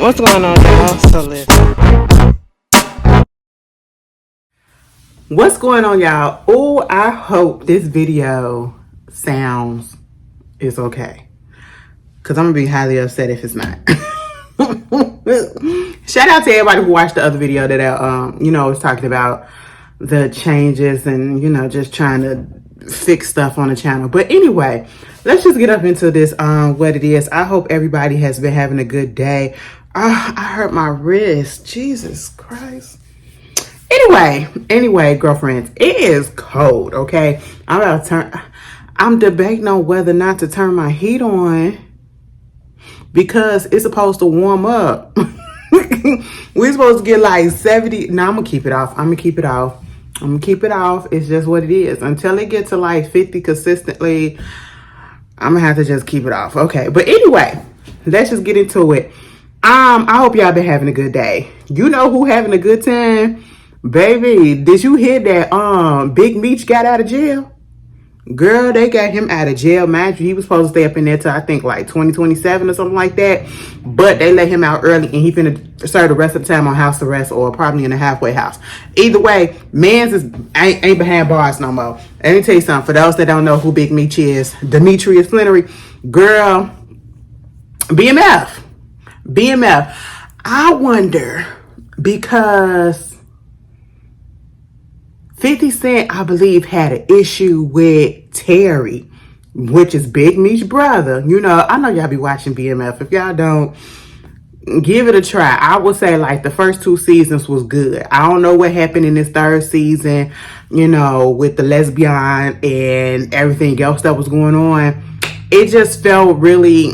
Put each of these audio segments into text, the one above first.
What's going on, y'all? So listen. What's going on, y'all? Oh, I hope this video sounds is okay, because I'm gonna be highly upset if it's not. Shout out to everybody who watched the other video that was talking about the changes and just trying to fix stuff on the channel. But anyway, let's just get up into this what it is. I hope everybody has been having a good day. I hurt my wrist. Jesus Christ. Anyway, girlfriends, it is cold, okay? I'm debating on whether or not to turn my heat on because it's supposed to warm up. We're supposed to get like 70. No, I'm gonna keep it off. It's just what it is. Until it gets to like 50 consistently, I'm gonna have to just keep it off. Okay, but anyway, let's just get into it. I hope y'all been having a good day. You know who having a good time? Baby, did you hear that Big Meech got out of jail? Girl, they got him out of jail. Mind you, he was supposed to stay up in there till I think like 2027 or something like that. But they let him out early and he finna serve the rest of the time on house arrest or probably in a halfway house. Either way, mans ain't behind bars no more. Let me tell you something. For those that don't know who Big Meech is, Demetrius Flannery, girl, BMF. I wonder because 50 Cent, I believe, had an issue with Terry, which is Big Meech's brother. I know y'all be watching BMF. If y'all don't, give it a try. I would say like the first 2 seasons was good. I don't know what happened in this 3rd season, with the lesbian and everything else that was going on. It just felt really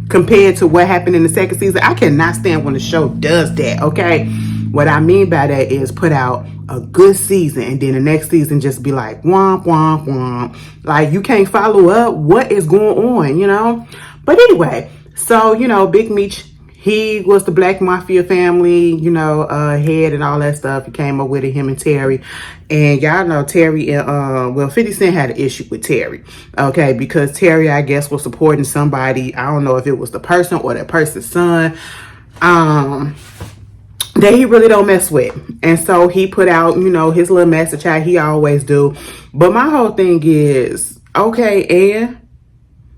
compared to what happened in the 2nd season. I cannot stand when the show does that, okay? What I mean by that is put out a good season and then the next season just be like womp womp womp. Like you can't follow up what is going on, But anyway, so Big Meech, he was the Black Mafia family, head and all that stuff. He came up with it, him and Terry. And y'all know Terry and 50 Cent had an issue with Terry. Okay, because Terry, I guess, was supporting somebody. I don't know if it was the person or that person's son. That he really don't mess with. And so he put out, his little message how he always do. But my whole thing is, okay, and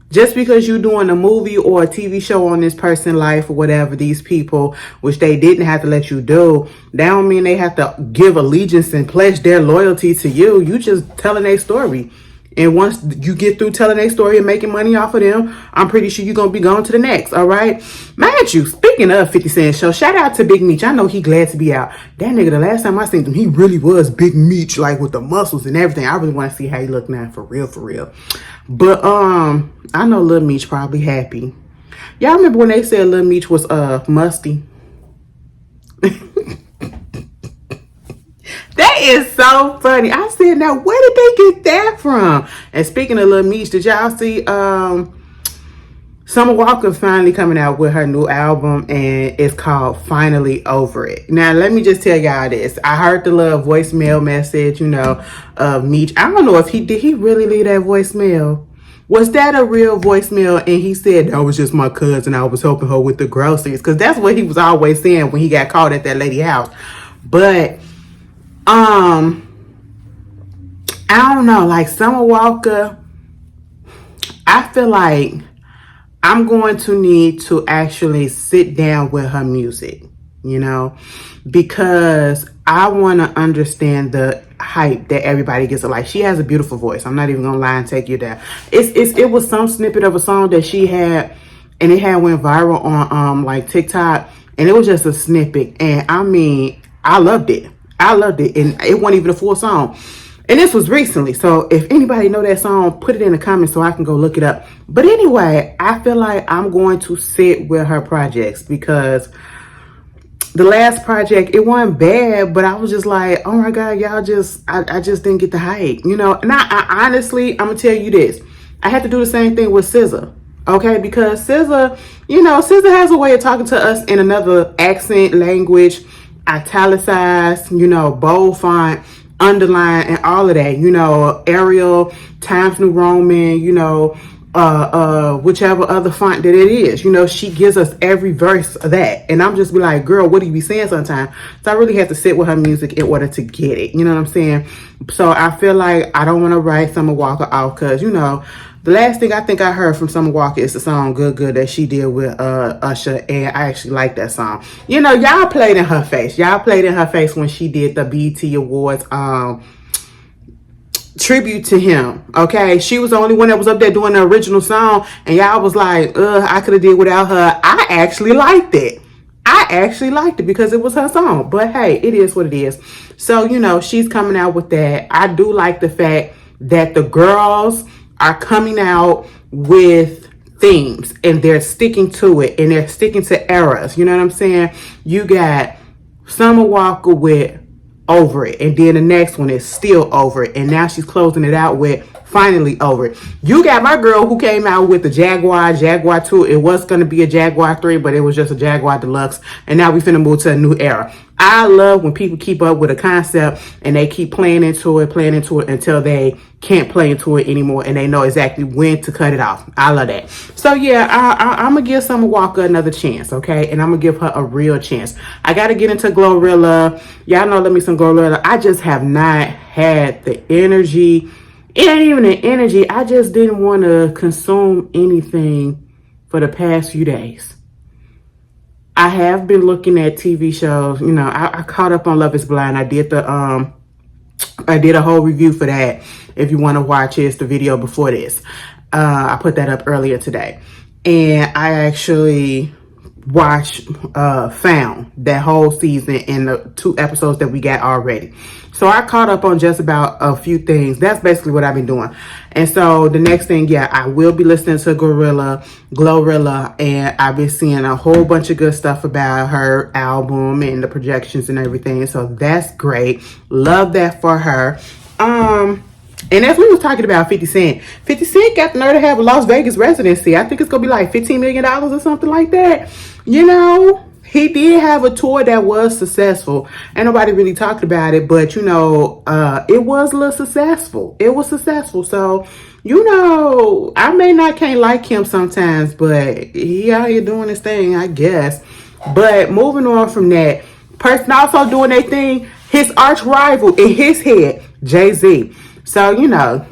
just because you're doing a movie or a TV show on this person's life or whatever, these people, which they didn't have to let you do, that don't mean they have to give allegiance and pledge their loyalty to you. You just telling their story. And once you get through telling their story and making money off of them, I'm pretty sure you're going to be going to the next, all right? Mind you, speaking of 50 Cent show, shout out to Big Meech. I know he glad to be out. That nigga, the last time I seen him, he really was Big Meech, like with the muscles and everything. I really want to see how he look now, for real. But I know Lil Meech probably happy. Y'all remember when they said Lil Meech was musty? That is so funny. I said, now where did they get that from? And speaking of Lil Meech, did y'all see Summer Walker finally coming out with her new album, and it's called Finally Over It. Now, let me just tell y'all this. I heard the little voicemail message, of Meech. I don't know if did he really leave that voicemail? Was that a real voicemail? And he said, that was just my cousin. I was helping her with the groceries. Because that's what he was always saying when he got caught at that lady's house. But I don't know, like Summer Walker, I feel like I'm going to need to actually sit down with her music, because I want to understand the hype that everybody gets. Like, she has a beautiful voice. I'm not even gonna lie and take you there. It was some snippet of a song that she had, and it had went viral on like TikTok, and it was just a snippet, and I mean, I loved it, and it wasn't even a full song. And this was recently, so if anybody know that song, put it in the comments so I can go look it up. But anyway, I feel like I'm going to sit with her projects, because the last project, it wasn't bad, but I was just like, oh my God, y'all I just didn't get the hype, And I honestly, I'm gonna tell you this, I had to do the same thing with SZA, okay? Because SZA, SZA has a way of talking to us in another accent, language, italicized, bold font, underline, and all of that, Arial, Times New Roman, whichever other font that it is. You know, she gives us every verse of that. And I'm just be like, girl, what do you be saying sometimes? So I really have to sit with her music in order to get it. You know what I'm saying? So I feel like I don't want to write Summer Walker off because, you know, the last thing I think I heard from Summer Walker is the song Good Good that she did with Usher, and I actually like that song. You know, y'all played in her face. Y'all played in her face when she did the BET Awards tribute to him. Okay, she was the only one that was up there doing the original song, and y'all was like, I could have did without her. I actually liked it. I actually liked it because it was her song. But hey, it is what it is. So, you know, she's coming out with that. I do like the fact that the girls are coming out with themes and they're sticking to it and they're sticking to eras. You know what I'm saying? You got Summer Walker with Over It, and then the next one is Still Over It, and now she's closing it out with Finally Over It. You got my girl who came out with the Jaguar 2. It was going to be a Jaguar 3, but it was just a Jaguar Deluxe, and now we finna move to a new era. I love when people keep up with a concept and they keep playing into it until they can't play into it anymore and they know exactly when to cut it off. I love that. So yeah, I'm gonna give Summer Walker another chance, okay? And I'm gonna give her a real chance. I gotta get into Glorilla. Y'all know, let me some Glorilla. I just have not had the energy. It ain't even the energy. I just didn't want to consume anything for the past few days. I have been looking at TV shows. You know, I caught up on Love Is Blind. I did a whole review for that. If you want to watch it, it's the video before this. I put that up earlier today. And I actually watched Found, that whole season and the 2 episodes that we got already. So I caught up on just about a few things. That's basically what I've been doing. And so the next thing, yeah, I will be listening to Glorilla, and I've been seeing a whole bunch of good stuff about her album and the projections and everything. So that's great. Love that for her. And as we was talking about 50 Cent got the nerve to have a Las Vegas residency. I think it's going to be like $15 million or something like that. You know, he did have a tour that was successful. And nobody really talked about it. But, you know, it was a little successful. It was successful. So, you know, I can't like him sometimes. But he out here doing his thing, I guess. But moving on from that, person also doing their thing, his arch rival in his head, Jay-Z. So, you know,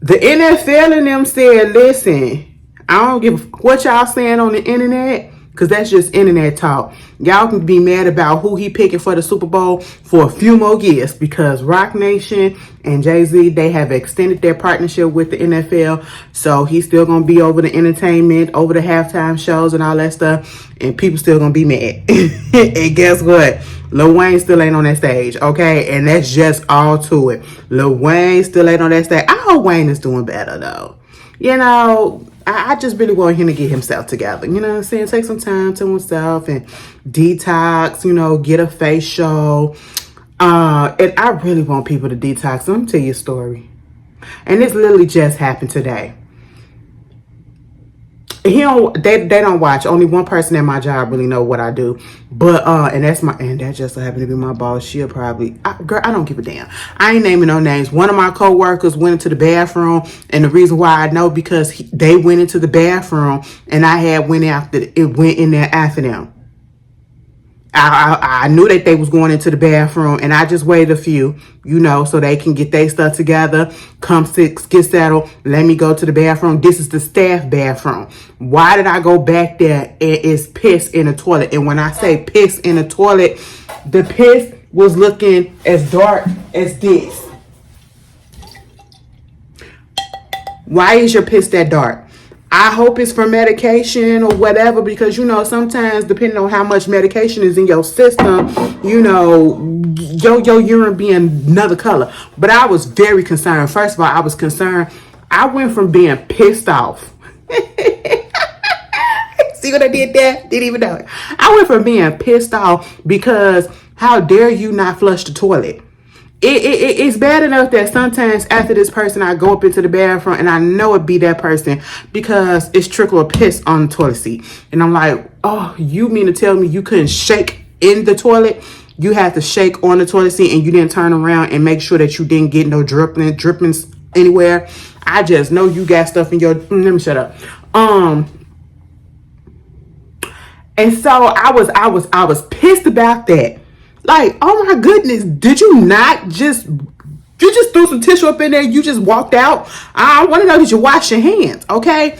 the NFL and them said, listen, I don't give what y'all saying on the internet, because that's just internet talk. Y'all can be mad about who he picking for the Super Bowl for a few more years, because Roc Nation and Jay-Z, they have extended their partnership with the NFL. So he's still going to be over the entertainment, over the halftime shows and all that stuff. And people still going to be mad. And guess what? Lil Wayne still ain't on that stage, okay? And that's just all to it. Lil Wayne still ain't on that stage. I hope Wayne is doing better, though. You know, I just really want him to get himself together. You know what I'm saying? Take some time to himself and detox, you know, get a facial. And I really want people to detox. Let me tell you a story. And this literally just happened today. They don't watch. Only one person at my job really know what I do. But and that just so happened to be my boss. She'll probably, girl, I don't give a damn. I ain't naming no names. One of my coworkers went into the bathroom, and the reason why I know, because they went into the bathroom and I had went in there after them. I knew that they was going into the bathroom, and I just waited a few, you know, so they can get their stuff together, get settled, let me go to the bathroom. This is the staff bathroom. Why did I go back there and it's piss in the toilet? And when I say piss in the toilet, the piss was looking as dark as this. Why is your piss that dark? I hope it's for medication or whatever, because, you know, sometimes depending on how much medication is in your system, you know, your urine being another color. But I was very concerned. First of all, I was concerned. I went from being pissed off. See what I did there? Didn't even know it. I went from being pissed off because how dare you not flush the toilet? It's bad enough that sometimes after this person, I go up into the bathroom and I know it be that person because it's trickle of piss on the toilet seat. And I'm like, oh, you mean to tell me you couldn't shake in the toilet? You had to shake on the toilet seat and you didn't turn around and make sure that you didn't get no drippings anywhere. I just know you got stuff in your, let me shut up. And so I was pissed about that. Like, oh my goodness, did you not just, you just threw some tissue up in there, you just walked out? I want to know, did you wash your hands, okay?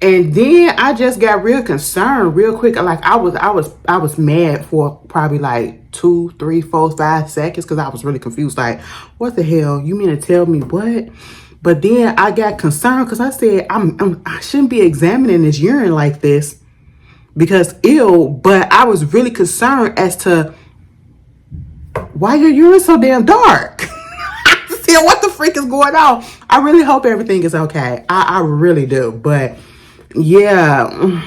And then I just got real concerned real quick. Like I was mad for probably like 2, 3, 4, 5 seconds because I was really confused. Like, what the hell? You mean to tell me what? But then I got concerned because I said I shouldn't be examining this urine like this because ew. But I was really concerned as to why your urine so damn dark. I said, what the freak is going on? I really hope everything is okay. I really do. But yeah.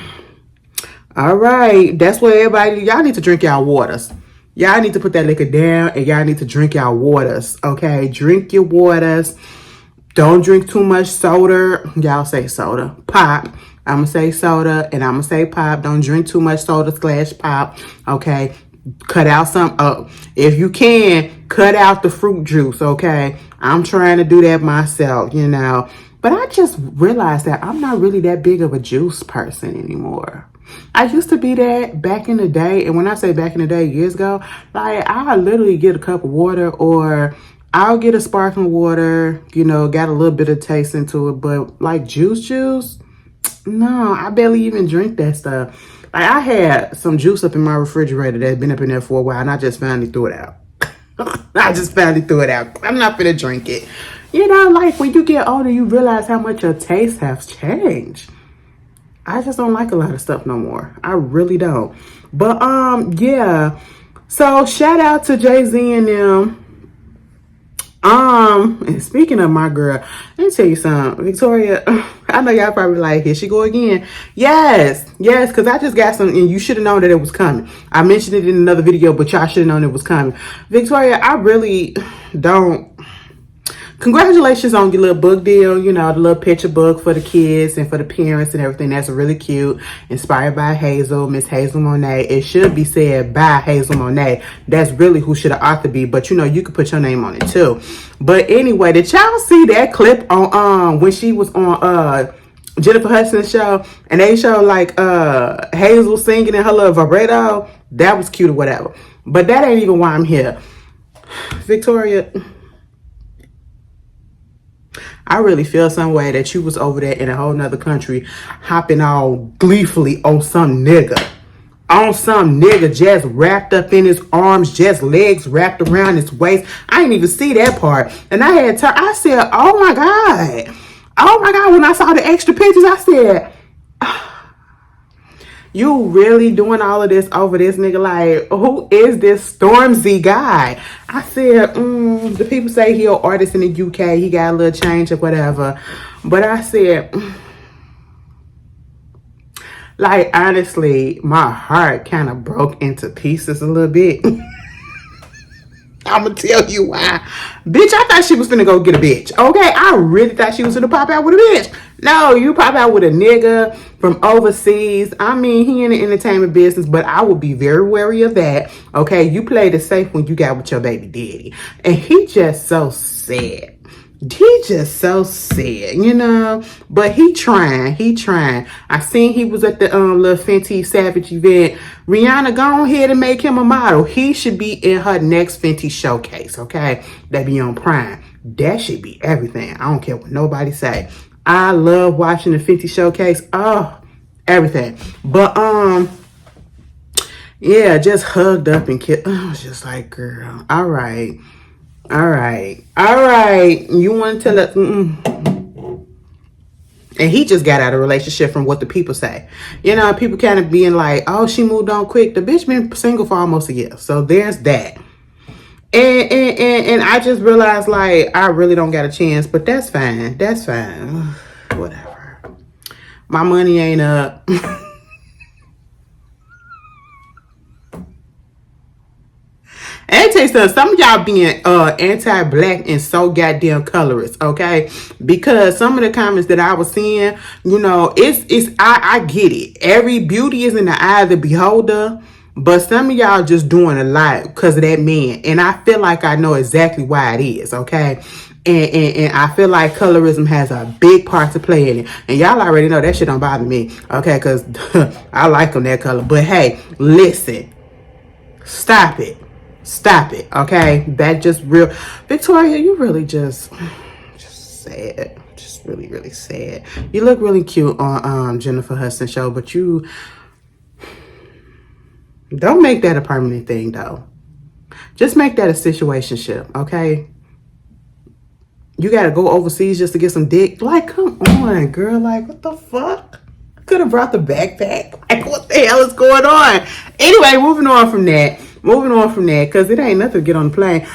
All right. That's what everybody, y'all need to drink y'all waters. Y'all need to put that liquor down and y'all need to drink y'all waters. Okay. Drink your waters. Don't drink too much soda. Y'all say soda. Pop. I'm going to say soda and I'm going to say pop. Don't drink too much soda / pop. Okay. Cut out some, if you can, cut out the fruit juice. Okay. I'm trying to do that myself, you know. But I just realized that I'm not really that big of a juice person anymore. I used to be that back in the day. And when I say back in the day, years ago, like I literally get a cup of water or I'll get a sparkling water, you know, got a little bit of taste into it. But like juice, no, I barely even drink that stuff. Like I had some juice up in my refrigerator that had been up in there for a while and I just finally threw it out. I just finally threw it out. I'm not gonna drink it. You know, like when you get older, you realize how much your taste has changed. I just don't like a lot of stuff no more. I really don't. But yeah. So shout out to Jay-Z and them. And speaking of my girl, let me tell you something. Victoria, I know y'all probably like, here she go again. Yes, because I just got some, and you should have known that it was coming. I mentioned it in another video, but y'all should have known it was coming. Victoria, I really don't. Congratulations on your little book deal, you know, the little picture book for the kids and for the parents and everything. That's really cute. Inspired by Miss Hazel Monét. It should be said by Hazel Monét. That's really who should the author be, but you know, you could put your name on it too. But anyway, did y'all see that clip on when she was on Jennifer Hudson's show and they showed like Hazel singing in her little vibrato? That was cute or whatever. But that ain't even why I'm here. Victoria, I really feel some way that you was over there in a whole nother country hopping all gleefully on some nigga. On some nigga just wrapped up in his arms, just legs wrapped around his waist. I didn't even see that part. And I had I said, oh my God. Oh my God. When I saw the extra pictures, I said, you really doing all of this over this nigga? Like, who is this Stormzy guy? I said, the people say he an artist in the UK. He got a little change or whatever. But I said, like, honestly, my heart kind of broke into pieces a little bit. I'm going to tell you why. Bitch, I thought she was finna go get a bitch. Okay, I really thought she was finna pop out with a bitch. No, you pop out with a nigga from overseas. I mean, he in the entertainment business, but I would be very wary of that. Okay, you played it safe when you got with your baby daddy. And he just so sad. He just so sad, you know. But he trying. I seen he was at the little Fenty Savage event. Rihanna, go ahead and make him a model. He should be in her next Fenty showcase, okay? That be on Prime. That should be everything. I don't care what nobody say. I love watching the Fenty showcase. Oh, everything. But yeah, just hugged up and kissed. I was just like, girl, all right. You want to tell us? And he just got out of a relationship from what the people say. You know, people kind of being like, oh, she moved on quick. The bitch been single for almost a year. So there's that. And I just realized, like, I really don't got a chance. But that's fine. Whatever. My money ain't up. And I tell you something, some of y'all being anti-black and so goddamn colorist, okay? Because some of the comments that I was seeing, you know, I get it. Every beauty is in the eye of the beholder, but some of y'all just doing a lot because of that man. And I feel like I know exactly why it is, okay? And I feel like colorism has a big part to play in it. And y'all already know that shit don't bother me, okay? Because I like them that color. But hey, listen. Stop it. Stop it, okay? That just real. Victoria, you really just sad. Just really, really sad. You look really cute on Jennifer Hudson show, but you don't make that a permanent thing, though. Just make that a situationship, okay? You gotta go overseas just to get some dick. Like, come on, girl. Like, what the fuck? Could have brought the backpack. Like, what the hell is going on? Anyway, moving on from that. Because it ain't nothing to get on the plane.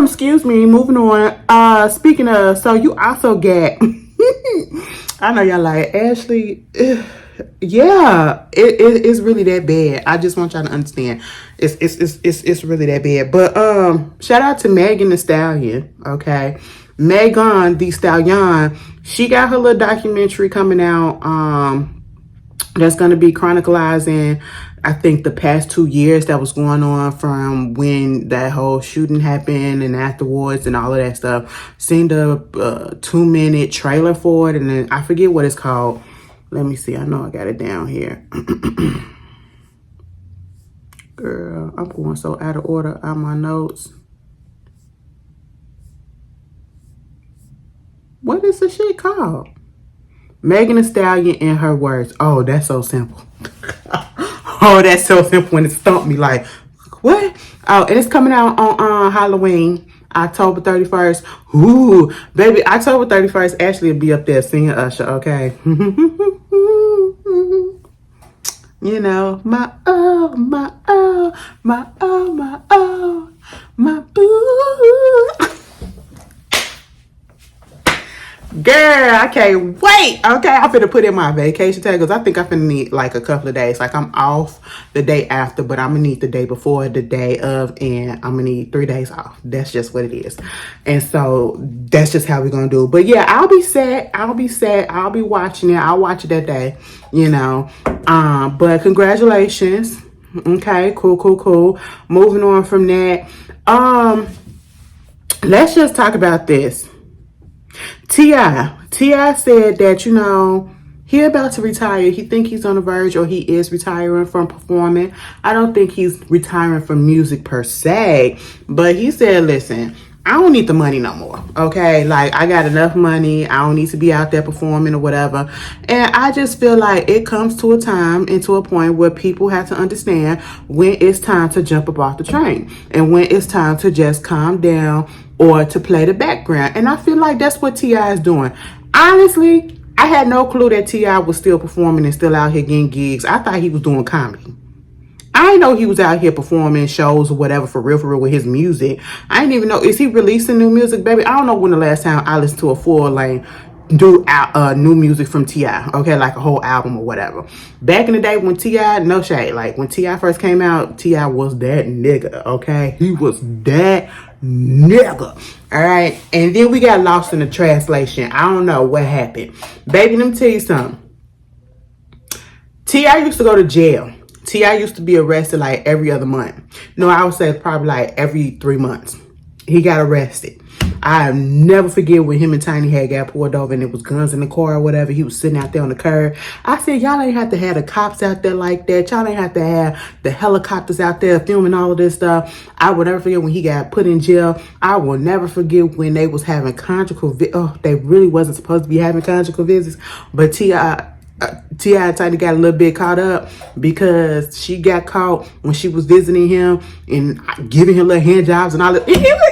Excuse me. Moving on. Speaking of, so you also get... I know y'all like, Ashley... Yeah, it's really that bad. I just want y'all to understand. It's really that bad. But shout out to Megan Thee Stallion, okay? Megan Thee Stallion, she got her little documentary coming out that's gonna be chronicalizing, I think, the past 2 years that was going on from when that whole shooting happened and afterwards and all of that stuff. Seen the 2-minute trailer for it, and then I forget what it's called. Let me see. I know I got it down here. Girl, I'm going so out of order on my notes. What is the shit called? Megan Thee Stallion in her words. Oh, that's so simple. Oh, that's so simple when it stumped me. Like, what? Oh, and it's coming out on Halloween, October 31st. Ooh, baby, October 31st, Ashley will be up there singing Usher, okay? You know, my oh, my oh, my oh, my oh, my boo. Girl, I can't wait. Okay, I'm finna put in my vacation tag because I think I'm finna need like a couple of days. Like, I'm off the day after, but I'm gonna need the day before, the day of, and I'm gonna need 3 days off. That's just what it is. And so that's just how we're gonna do it. But yeah, I'll be sad. I'll be watching it. I'll watch it that day, you know. But congratulations. Okay, cool. Moving on from that. Let's just talk about this. T.I. said that, you know, he about to retire. He think he's on the verge, or he is retiring from performing. I don't think he's retiring from music per se, but he said, listen, I don't need the money no more, okay? Like, I got enough money. I don't need to be out there performing or whatever. And I just feel like it comes to a time and to a point where people have to understand when it's time to jump up off the train and when it's time to just calm down or to play the background. And I feel like that's what T.I. is doing. Honestly, I had no clue that T.I. was still performing and still out here getting gigs. I thought he was doing comedy. I didn't know he was out here performing shows or whatever for real with his music. I didn't even know. Is he releasing new music, baby? I don't know when the last time I listened to a full length new music from T.I. Okay, like a whole album or whatever. Back in the day when T.I., no shade, like when T.I. first came out, T.I. was that nigga, okay? He was that nigga. Alright, and then we got lost in the translation. I don't know what happened. Baby, let me tell you something. T.I. used to go to jail. T.I. used to be arrested like every other month. No, I would say probably like every 3 months. He got arrested. I'll never forget when him and Tiny had got pulled over and it was guns in the car or whatever. He was sitting out there on the curb. I said, y'all ain't have to have the cops out there like that. Y'all ain't have to have the helicopters out there filming all of this stuff. I will never forget when he got put in jail. I will never forget when they was having conjugal they really wasn't supposed to be having conjugal visits. But T.I. and Tiny got a little bit caught up because she got caught when she was visiting him and giving him little hand jobs and all that.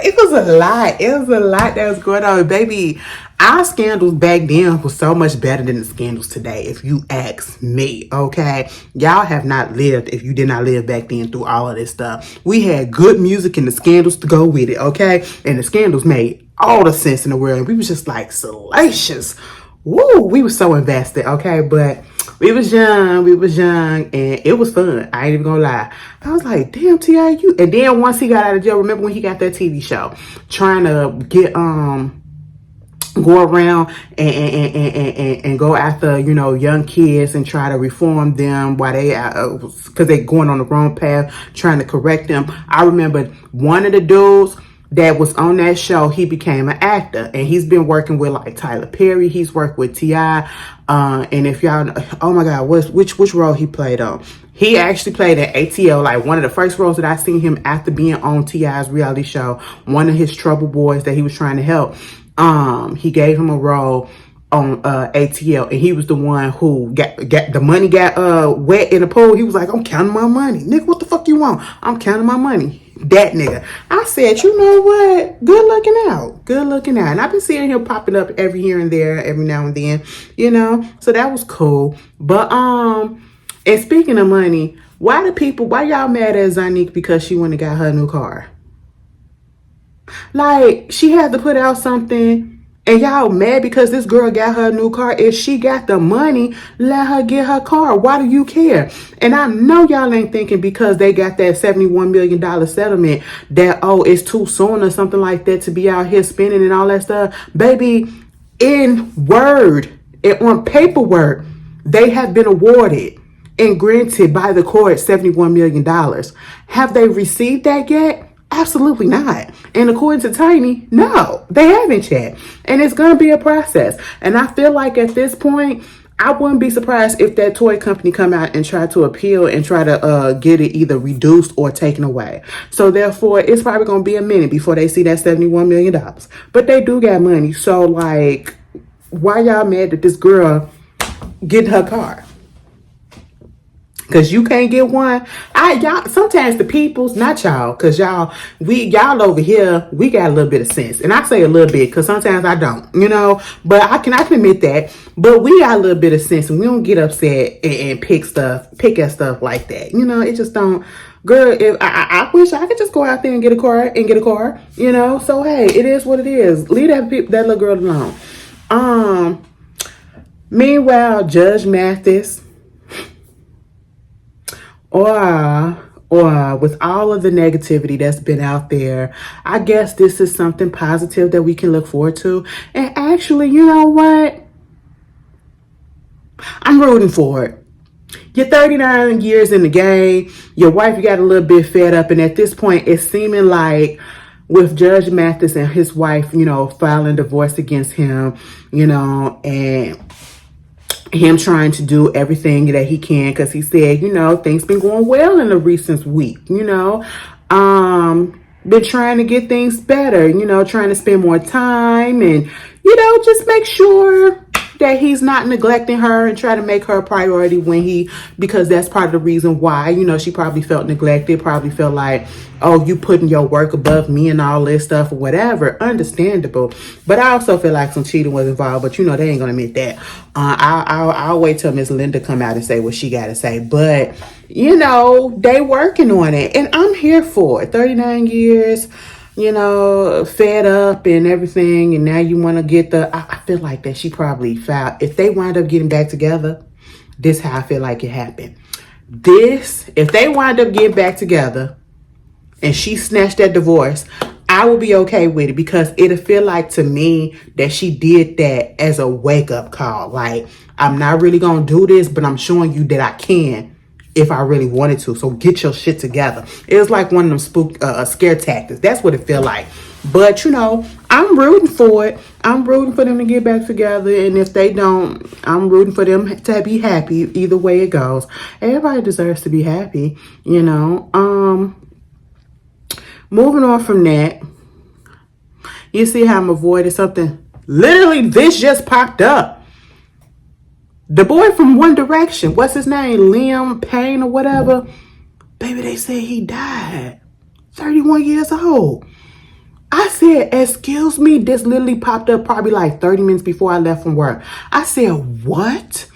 It was a lot. It was a lot that was going on. Baby, our scandals back then was so much better than the scandals today, if you ask me, okay? Y'all have not lived if you did not live back then through all of this stuff. We had good music and the scandals to go with it, okay? And the scandals made all the sense in the world. And we was just like salacious. Woo, we were so invested, okay? But we was young, and it was fun. I ain't even gonna lie. I was like, damn, T.I., you. And then once he got out of jail, remember when he got that TV show, trying to get go around and go after, you know, young kids and try to reform them while they because they going on the wrong path, trying to correct them. I remember one of the dudes that was on that show, he became an actor, and he's been working with like Tyler Perry. He's worked with T.I. And if y'all, oh my God, which role he played on? He actually played an ATL, like one of the first roles that I seen him after being on T.I.'s reality show. One of his trouble boys that he was trying to help. He gave him a role on ATL, and he was the one who got the money got wet in the pool. He was like, I'm counting my money. Nigga, what the fuck you want? I'm counting my money. That nigga. I said, you know what? Good looking out. Good looking out. And I've been seeing him popping up every here and there, every now and then, you know? So that was cool. But and speaking of money, why y'all mad at Zanique because she went and got her new car? Like, she had to put out something, and y'all mad because this girl got her new car. If she got the money, let her get her car. Why do you care? And I know y'all ain't thinking because they got that $71 million settlement that, oh, it's too soon or something like that to be out here spending and all that stuff. Baby, in word, on paperwork, they have been awarded and granted by the court $71 million. Have they received that yet? Absolutely not. And according to Tiny, no, they haven't yet. And it's going to be a process. And I feel like at this point, I wouldn't be surprised if that toy company come out and try to appeal and try to get it either reduced or taken away. So therefore, it's probably going to be a minute before they see that $71 million. But they do got money. So like, why y'all mad that this girl getting her car? Cause you can't get one. Y'all sometimes the people's, not y'all, cause y'all over here, we got a little bit of sense. And I say a little bit because sometimes I don't, you know. But I can admit that. But we got a little bit of sense and we don't get upset and pick at stuff like that. You know, it just don't. Girl, if I wish I could just go out there and get a car, you know. So hey, it is what it is. Leave that little girl alone. Meanwhile, Judge Mathis, or with all of the negativity that's been out there, I guess this is something positive that we can look forward to. And actually, you know what? I'm rooting for it. You're 39 years in the game. Your wife got a little bit fed up. And at this point, it's seeming like with Judge Mathis and his wife, you know, filing divorce against him, you know, and him trying to do everything that he can because he said, you know, things been going well in the recent week, you know, been trying to get things better, you know, trying to spend more time and, you know, just make sure that he's not neglecting her and try to make her a priority because that's part of the reason why, you know, she probably felt neglected, probably felt like, oh, you putting your work above me and all this stuff or whatever. Understandable. But I also feel like some cheating was involved, but you know, they ain't gonna admit that. I'll wait till Miss Linda come out and say what she gotta say. But, you know, they working on it and I'm here for it. 39 years, you know, fed up and everything, and now you want to get I feel like that she probably filed. If they wind up getting back together, this how I feel like it happened. If they wind up getting back together and she snatched that divorce, I will be okay with it because it'll feel like to me that she did that as a wake-up call. Like, I'm not really going to do this, but I'm showing you that I can if I really wanted to. So get your shit together. It was like one of them scare tactics. That's what it felt like. But, you know, I'm rooting for it. I'm rooting for them to get back together. And if they don't, I'm rooting for them to be happy. Either way it goes. Everybody deserves to be happy, you know. Moving on from that, you see how I'm avoiding something. Literally, this just popped up. The boy from One Direction, what's his name? Liam Payne or whatever. Baby, they said he died. 31 years old. I said, excuse me, this literally popped up probably like 30 minutes before I left from work. I said, what?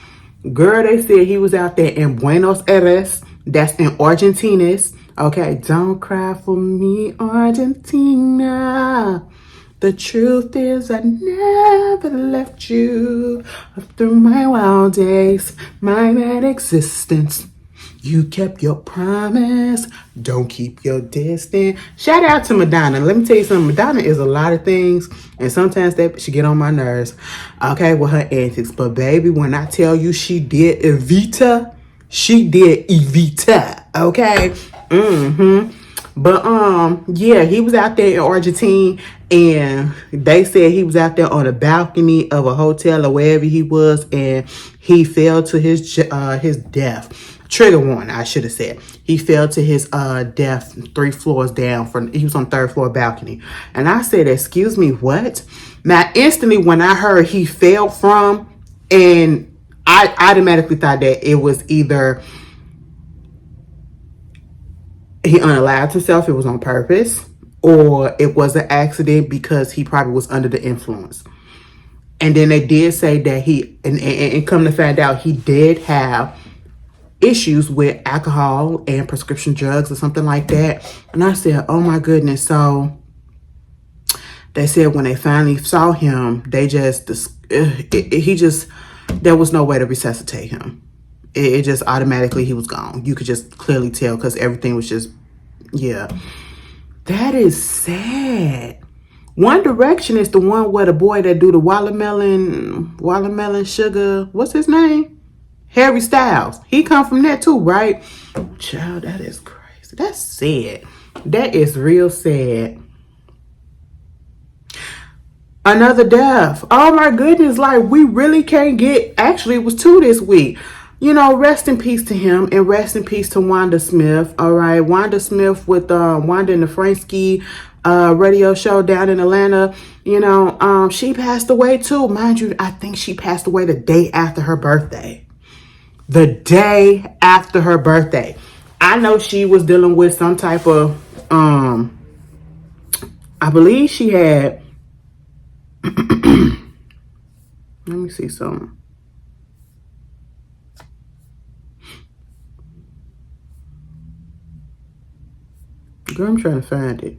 Girl, they said he was out there in Buenos Aires. That's in Argentina. Okay, don't cry for me, Argentina. The truth is I never left you through my wild days, my mad existence. You kept your promise, don't keep your distance. Shout out to Madonna. Let me tell you something. Madonna is a lot of things, and sometimes that she get on my nerves, okay, with her antics. But baby, when I tell you she did Evita, she did Evita, okay? But yeah, he was out there in Argentina, and they said he was out there on the balcony of a hotel or wherever he was, and he fell to his death. Trigger warning, I should have said. He fell to his death 3 floors down from. He was on 3rd floor balcony, and I said, "Excuse me, what?" Now instantly when I heard he fell from, and I automatically thought that it was either he unalived himself, it was on purpose, or it was an accident because he probably was under the influence. And then they did say that he, and come to find out, he did have issues with alcohol and prescription drugs or something like that. And I said, oh my goodness. So they said when they finally saw him, they just, there was no way to resuscitate him. It just automatically, he was gone. You could just clearly tell because everything was just, yeah. That is sad. One Direction is the one where the boy that do the watermelon sugar, what's his name? Harry Styles. He come from that too, right? Child, that is crazy. That's sad. That is real sad. Another death. Oh my goodness, like we really can't get, actually it was 2 this week. You know, rest in peace to him, and rest in peace to Wanda Smith. All right, Wanda Smith with Wanda and the Frankie radio show down in Atlanta. You know, she passed away too. Mind you, I think she passed away the day after her birthday. The day after her birthday. I know she was dealing with some type of, I believe she had, let me see something. Girl, I'm trying to find it.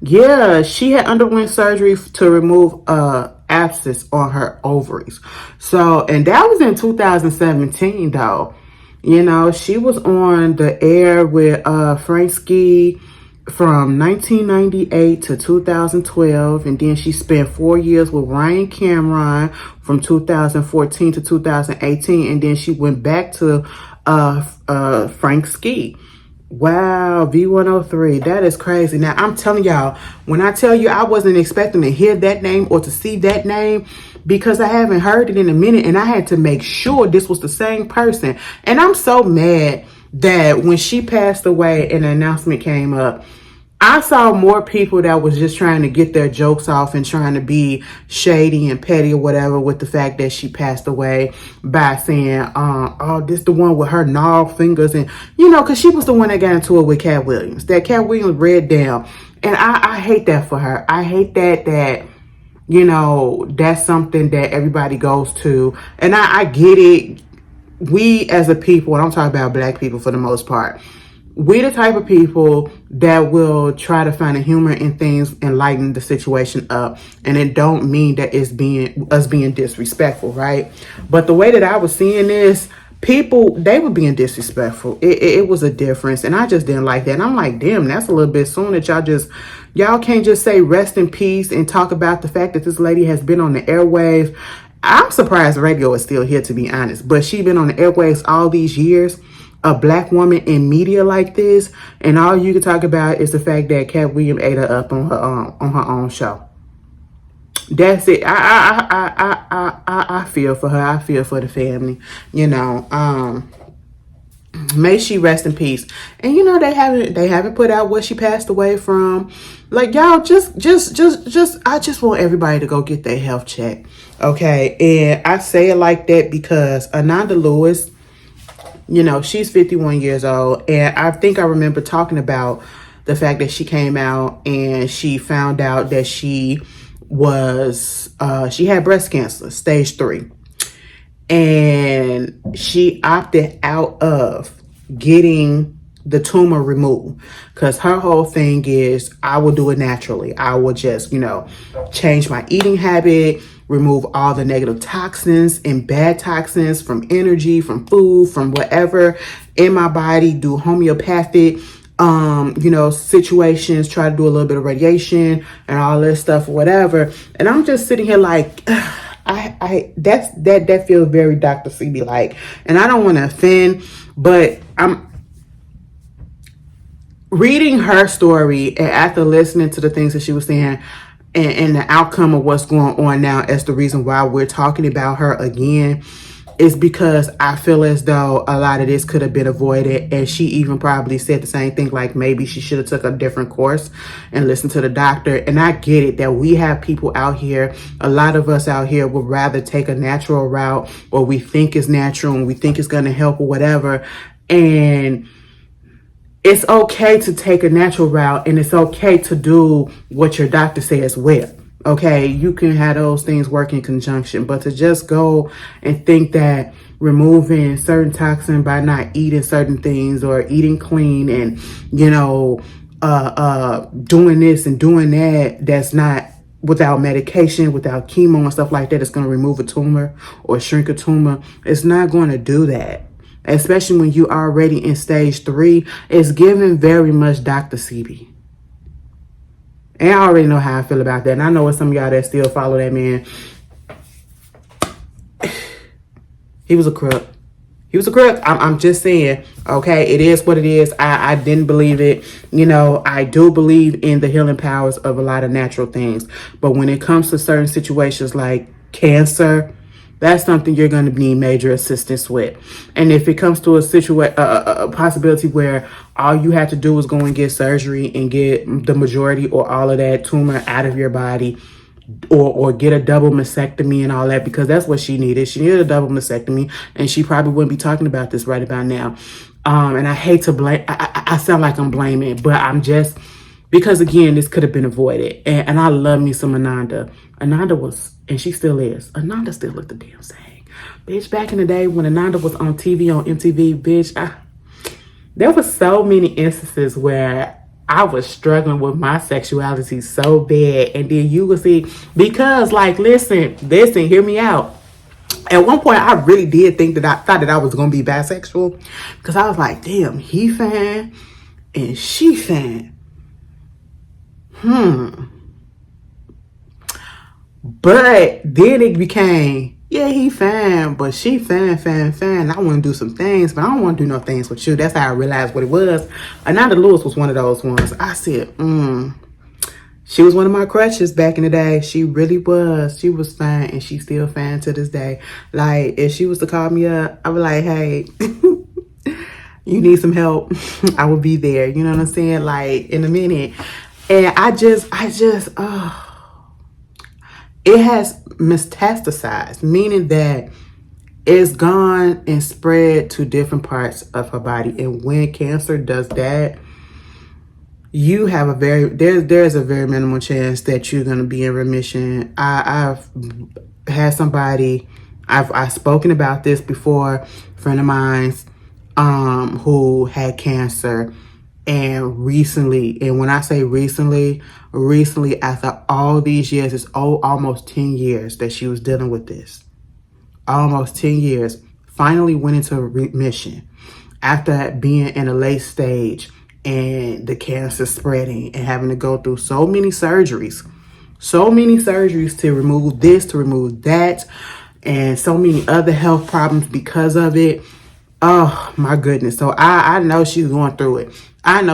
Yeah, she had underwent surgery to remove abscess on her ovaries. So, and that was in 2017 though. You know, she was on the air with Frankie from 1998 to 2012, and then she spent 4 years with Ryan Cameron from 2014 to 2018, and then she went back to Frank Ski. Wow, V103. That is crazy. Now, I'm telling y'all, when I tell you I wasn't expecting to hear that name or to see that name, because I haven't heard it in a minute, and I had to make sure this was the same person. And I'm so mad that when she passed away and the announcement came up, I saw more people that was just trying to get their jokes off and trying to be shady and petty or whatever with the fact that she passed away by saying, oh, this the one with her gnarled fingers. And, you know, because she was the one that got into it with Cat Williams. That Cat Williams read down. And I hate that for her. I hate that, you know, that's something that everybody goes to. And I get it. We as a people, and I'm talking about black people for the most part, we the type of people that will try to find a humor in things and lighten the situation up. And it don't mean that it's us being disrespectful, right? But the way that I was seeing this, people, they were being disrespectful. It was a difference. And I just didn't like that. And I'm like, damn, that's a little bit soon that y'all can't just say rest in peace and talk about the fact that this lady has been on the airwaves. I'm surprised the radio is still here, to be honest. But she's been on the airwaves all these years. A black woman in media like this, and all you can talk about is the fact that Cat Williams ate her up on her own show. That's it. I feel for her. I feel for the family. You know, may she rest in peace. And you know they haven't put out what she passed away from. Like y'all, just I just want everybody to go get their health check, okay? And I say it like that because Ananda Lewis, you know, she's 51 years old. And I think I remember talking about the fact that she came out and she found out that she had breast cancer, stage 3. And she opted out of getting the tumor removed because her whole thing is, I will do it naturally. I will just, you know, change my eating habit, remove all the negative toxins and bad toxins from energy, from food, from whatever in my body, do homeopathic, you know, situations, try to do a little bit of radiation and all this stuff or whatever. And I'm just sitting here like, that feels very Dr. Sebi like, and I don't want to offend, but reading her story and after listening to the things that she was saying and the outcome of what's going on now as the reason why we're talking about her again is because I feel as though a lot of this could have been avoided. And she even probably said the same thing, like maybe she should have took a different course and listened to the doctor. And I get it that we have people out here, a lot of us out here would rather take a natural route, or we think is natural and we think it's going to help or whatever. And it's okay to take a natural route, and it's okay to do what your doctor says well. Okay, you can have those things work in conjunction, but to just go and think that removing certain toxin by not eating certain things or eating clean and, doing this and doing that, that's not without medication, without chemo and stuff like that, it's going to remove a tumor or shrink a tumor. It's not going to do that. Especially when you already in stage 3, it's giving very much Dr. Sebi. And I already know how I feel about that. And I know with some of y'all that still follow that man. He was a crook. He was a crook. I'm just saying, okay, it is what it is. I didn't believe it. I do believe in the healing powers of a lot of natural things. But when it comes to certain situations like cancer, that's something you're going to need major assistance with. And if it comes to a possibility where all you have to do is go and get surgery and get the majority or all of that tumor out of your body, or get a double mastectomy and all that, because that's what she needed. She needed a double mastectomy, and she probably wouldn't be talking about this right about now. And I hate to blame, I sound like I'm blaming, but I'm just, because again, this could have been avoided. And I love me some Ananda. Ananda was, and she still is, Ananda still looked the damn same. Bitch, back in the day when Ananda was on TV, on MTV, bitch, there was so many instances where I was struggling with my sexuality so bad. And then you would see, because like, listen, hear me out. At one point, I really did think that I thought that I was going to be bisexual, because I was like, damn, he fan and she fan. But then it became, yeah, he fan, but she fan. I want to do some things, but I don't want to do no things with you. That's how I realized what it was. Ananda Lewis was one of those ones. I said, she was one of my crushes back in the day. She really was. She was fine, and she's still fine to this day. Like, if she was to call me up, I would be like, hey, you need some help? I will be there. You know what I'm saying? Like, in a minute. And it has metastasized, meaning that it's gone and spread to different parts of her body. And when cancer does that, you have there's a very minimal chance that you're going to be in remission. I've had somebody, I've spoken about this before, a friend of mine's who had cancer. And recently, and when I say recently after all these years, it's almost 10 years that she was dealing with this. Almost 10 years. Finally went into remission after being in a late stage and the cancer spreading and having to go through so many surgeries to remove this, to remove that, and so many other health problems because of it. Oh my goodness. So I know she's going through it. And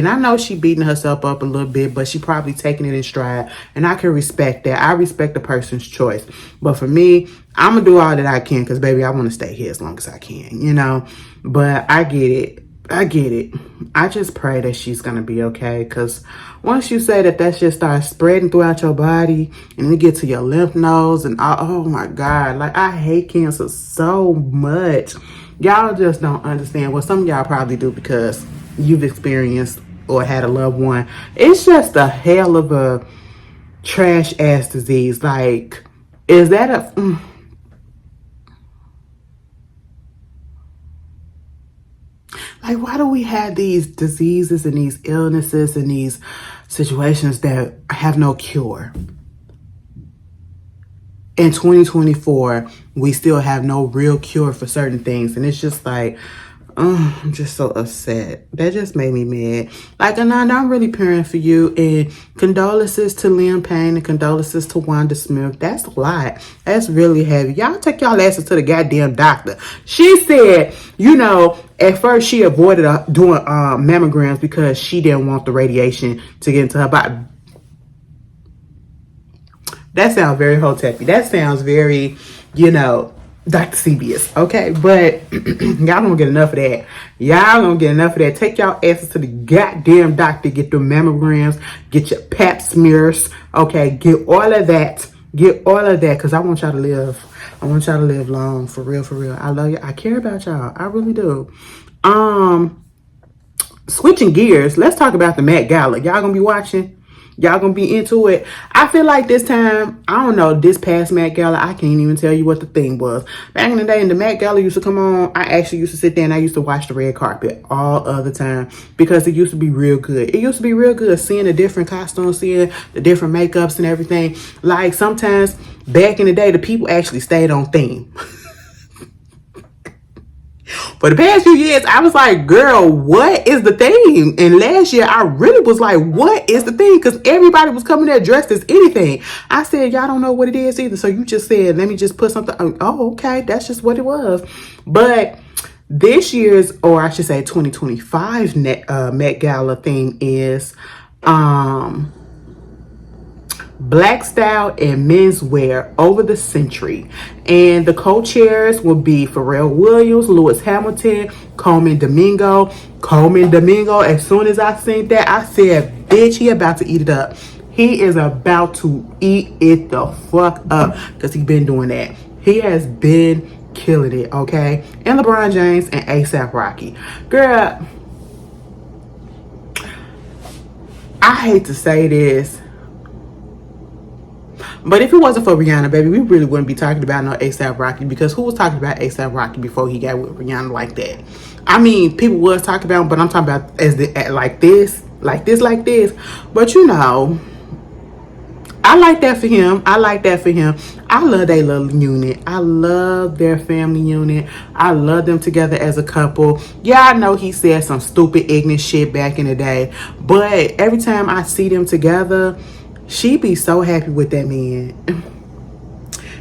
I know she beating herself up a little bit, but she probably taking it in stride. And I can respect that. I respect the person's choice. But for me, I'm going to do all that I can, because baby, I want to stay here as long as I can, But I get it. I just pray that she's going to be okay, because once you say that just starts spreading throughout your body and it gets to your lymph nodes and oh my God, like I hate cancer so much. Y'all just don't understand. Well, some of y'all probably do because you've experienced or had a loved one. It's just a hell of a trash ass disease. Like, is that like, why do we have these diseases and these illnesses and these situations that have no cure? In 2024, we still have no real cure for certain things. And it's just like, Oh, I'm just so upset. That just made me mad. Like, Ananda, I'm really praying for you. And condolences to Payne and condolences to Wanda Smith. That's a lot. That's really heavy. Y'all take y'all asses to the goddamn doctor. She said, at first she avoided doing mammograms because she didn't want the radiation to get into her body. That sounds very hotepy. That sounds very, Dr. CBS, okay? But y'all don't get enough of that. Y'all don't get enough of that. Take y'all asses to the goddamn doctor. Get the mammograms. Get your pap smears, okay? Get all of that. Get all of that, because I want y'all to live. I want y'all to live long, for real, for real. I love you. I care about y'all. I really do. Switching gears, let's talk about the Met Gala. Y'all gonna be watching? Y'all gonna be into it? I feel like this time, I don't know, this past Met Gala, I can't even tell you what the theme was. Back in the day, when the Met Gala used to come on, I actually used to sit there and I used to watch the red carpet all of the time because it used to be real good. It used to be real good seeing the different costumes, seeing the different makeups and everything. Like, sometimes back in the day, the people actually stayed on theme. For the past few years, I was like, girl, what is the theme? And last year, I really was like, what is the theme? Because everybody was coming there dressed as anything. I said, y'all don't know what it is either. So you just said, let me just put something. Oh, okay. That's just what it was. But this year's, or I should say 2025 Met Gala theme is Black style and menswear over the century. And the co-chairs will be Pharrell Williams, Lewis Hamilton, Coleman Domingo. As soon as I seen that, I said, bitch, he about to eat it up. He is about to eat it the fuck up because he been doing that. He has been killing it, okay? And LeBron James and A$AP Rocky. Girl, I hate to say this, but if it wasn't for Rihanna, baby, we really wouldn't be talking about no A$AP Rocky, because who was talking about A$AP Rocky before he got with Rihanna like that? I mean, people was talking about him, but I'm talking about like this. But I like that for him. I love their little unit. I love their family unit. I love them together as a couple. Yeah, I know he said some stupid, ignorant shit back in the day, but every time I see them together, she be so happy with that man.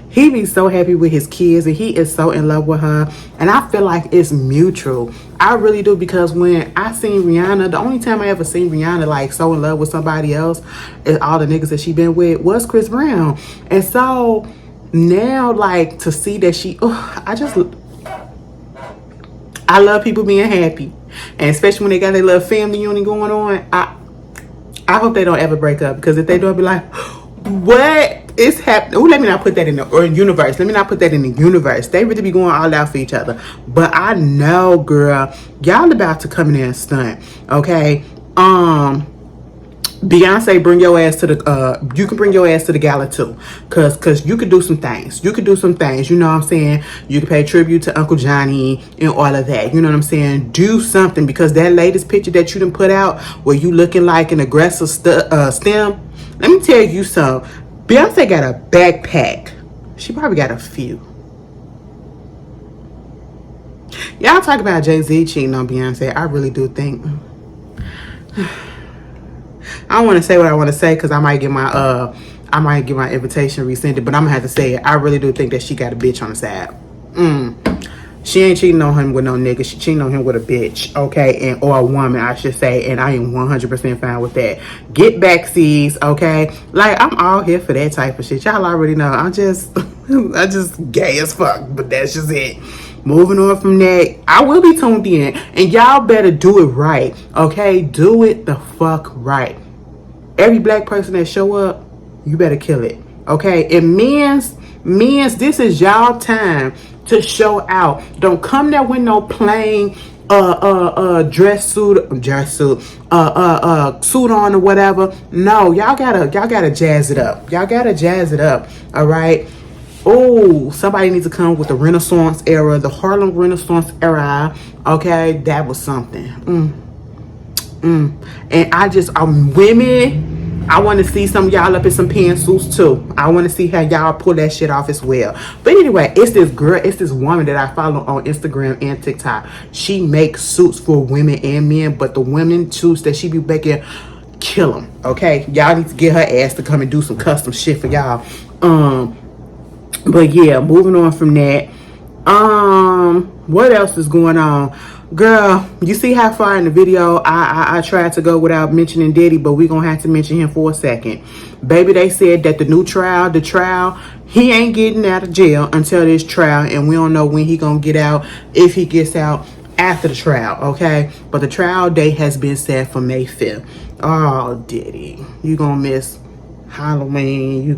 He be so happy with his kids, and he is so in love with her. And I feel like it's mutual. I really do, because when I seen Rihanna, the only time I ever seen Rihanna like so in love with somebody else, and all the niggas that she been with, was Chris Brown. And so now, like, to see that I love people being happy, and especially when they got their little family unit going on. I hope they don't ever break up, because if they do, I'll be like, what is happening? Oh, let me not put that in the universe. Let me not put that in the universe. They really be going all out for each other. But I know, girl, y'all about to come in there and stunt, okay? Beyonce, bring your ass to the you can bring your ass to the gala too, cause you could do some things. You know what I'm saying? You can pay tribute to Uncle Johnny and all of that. You know what I'm saying? Do something, because that latest picture that you done put out where you looking like an aggressive stem, let me tell you something. Beyonce got a backpack. She probably got a few. Y'all talk about Jay-Z cheating on Beyonce. I really do think, I don't want to say what I want to say, because I might get my invitation rescinded, but I'm gonna have to say it. I really do think that she got a bitch on the side. She ain't cheating on him with no nigga. She cheating on him with a bitch, okay? Or a woman, I should say. And I am 100% fine with that. Get back, C's, okay? Like, I'm all here for that type of shit. Y'all already know. I'm just gay as fuck. But that's just it. Moving on from that, I will be tuned in. And y'all better do it right, okay? Do it the fuck right. Every black person that show up, you better kill it, okay? And men's, this is y'all time to show out. Don't come there with no plain suit on or whatever. No, y'all gotta jazz it up. All right. Oh, somebody needs to come with the Renaissance era, the Harlem Renaissance era. Okay, that was something. And women, I want to see some of y'all up in some pantsuits too. I want to see how y'all pull that shit off as well. But anyway, it's this girl, it's this woman that I follow on Instagram and TikTok. She makes suits for women and men, but the women suits that she be making, kill them. Okay, y'all need to get her ass to come and do some custom shit for y'all. But yeah, moving on from that. What else is going on? Girl, you see how far in the video I tried to go without mentioning Diddy, but we gonna have to mention him for a second. Baby, they said that the trial, he ain't getting out of jail until this trial, and we don't know when he gonna get out, if he gets out after the trial, okay? But the trial date has been set for May 5th. Oh, Diddy, you gonna miss Halloween, you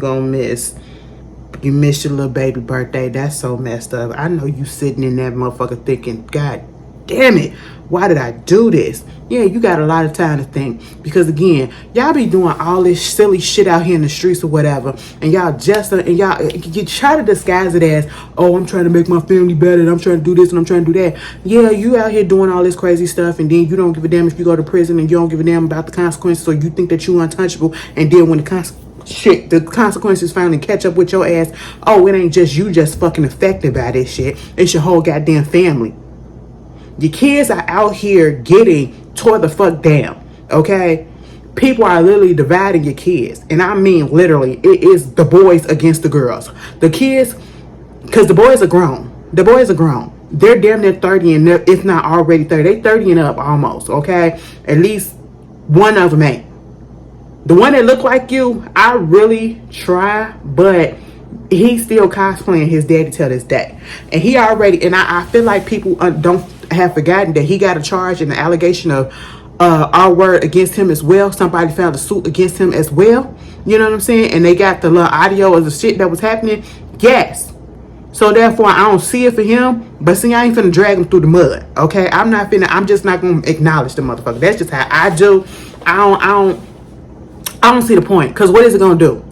missed your little baby birthday. That's so messed up. I know you sitting in that motherfucker thinking, God damn it, why did I do this? Yeah, you got a lot of time to think, because again, y'all be doing all this silly shit out here in the streets or whatever, and you try to disguise it as, oh, I'm trying to make my family better, and I'm trying to do this and I'm trying to do that. Yeah, you out here doing all this crazy stuff, and then you don't give a damn if you go to prison, and you don't give a damn about the consequences, so you think that you untouchable, and then when the consequences finally catch up with your ass, oh, it ain't just you just fucking affected by this shit, it's your whole goddamn family. Your kids are out here getting tore the fuck down, okay? People are literally dividing your kids, and I mean literally, it is the boys against the girls. The kids, because the boys are grown, they're damn near 30, and if not already 30, they 30 and up almost, okay? At least one of them ain't. The one that look like you, I really try, but he's still cosplaying his daddy till this day. And he already, and I feel like people don't have forgotten that he got a charge and an allegation of our word against him as well. Somebody filed a suit against him as well. You know what I'm saying? And they got the little audio of the shit that was happening. Yes. So therefore, I don't see it for him. But see, I ain't finna drag him through the mud. Okay? I'm just not gonna acknowledge the motherfucker. That's just how I do. I don't see the point, because what is it going to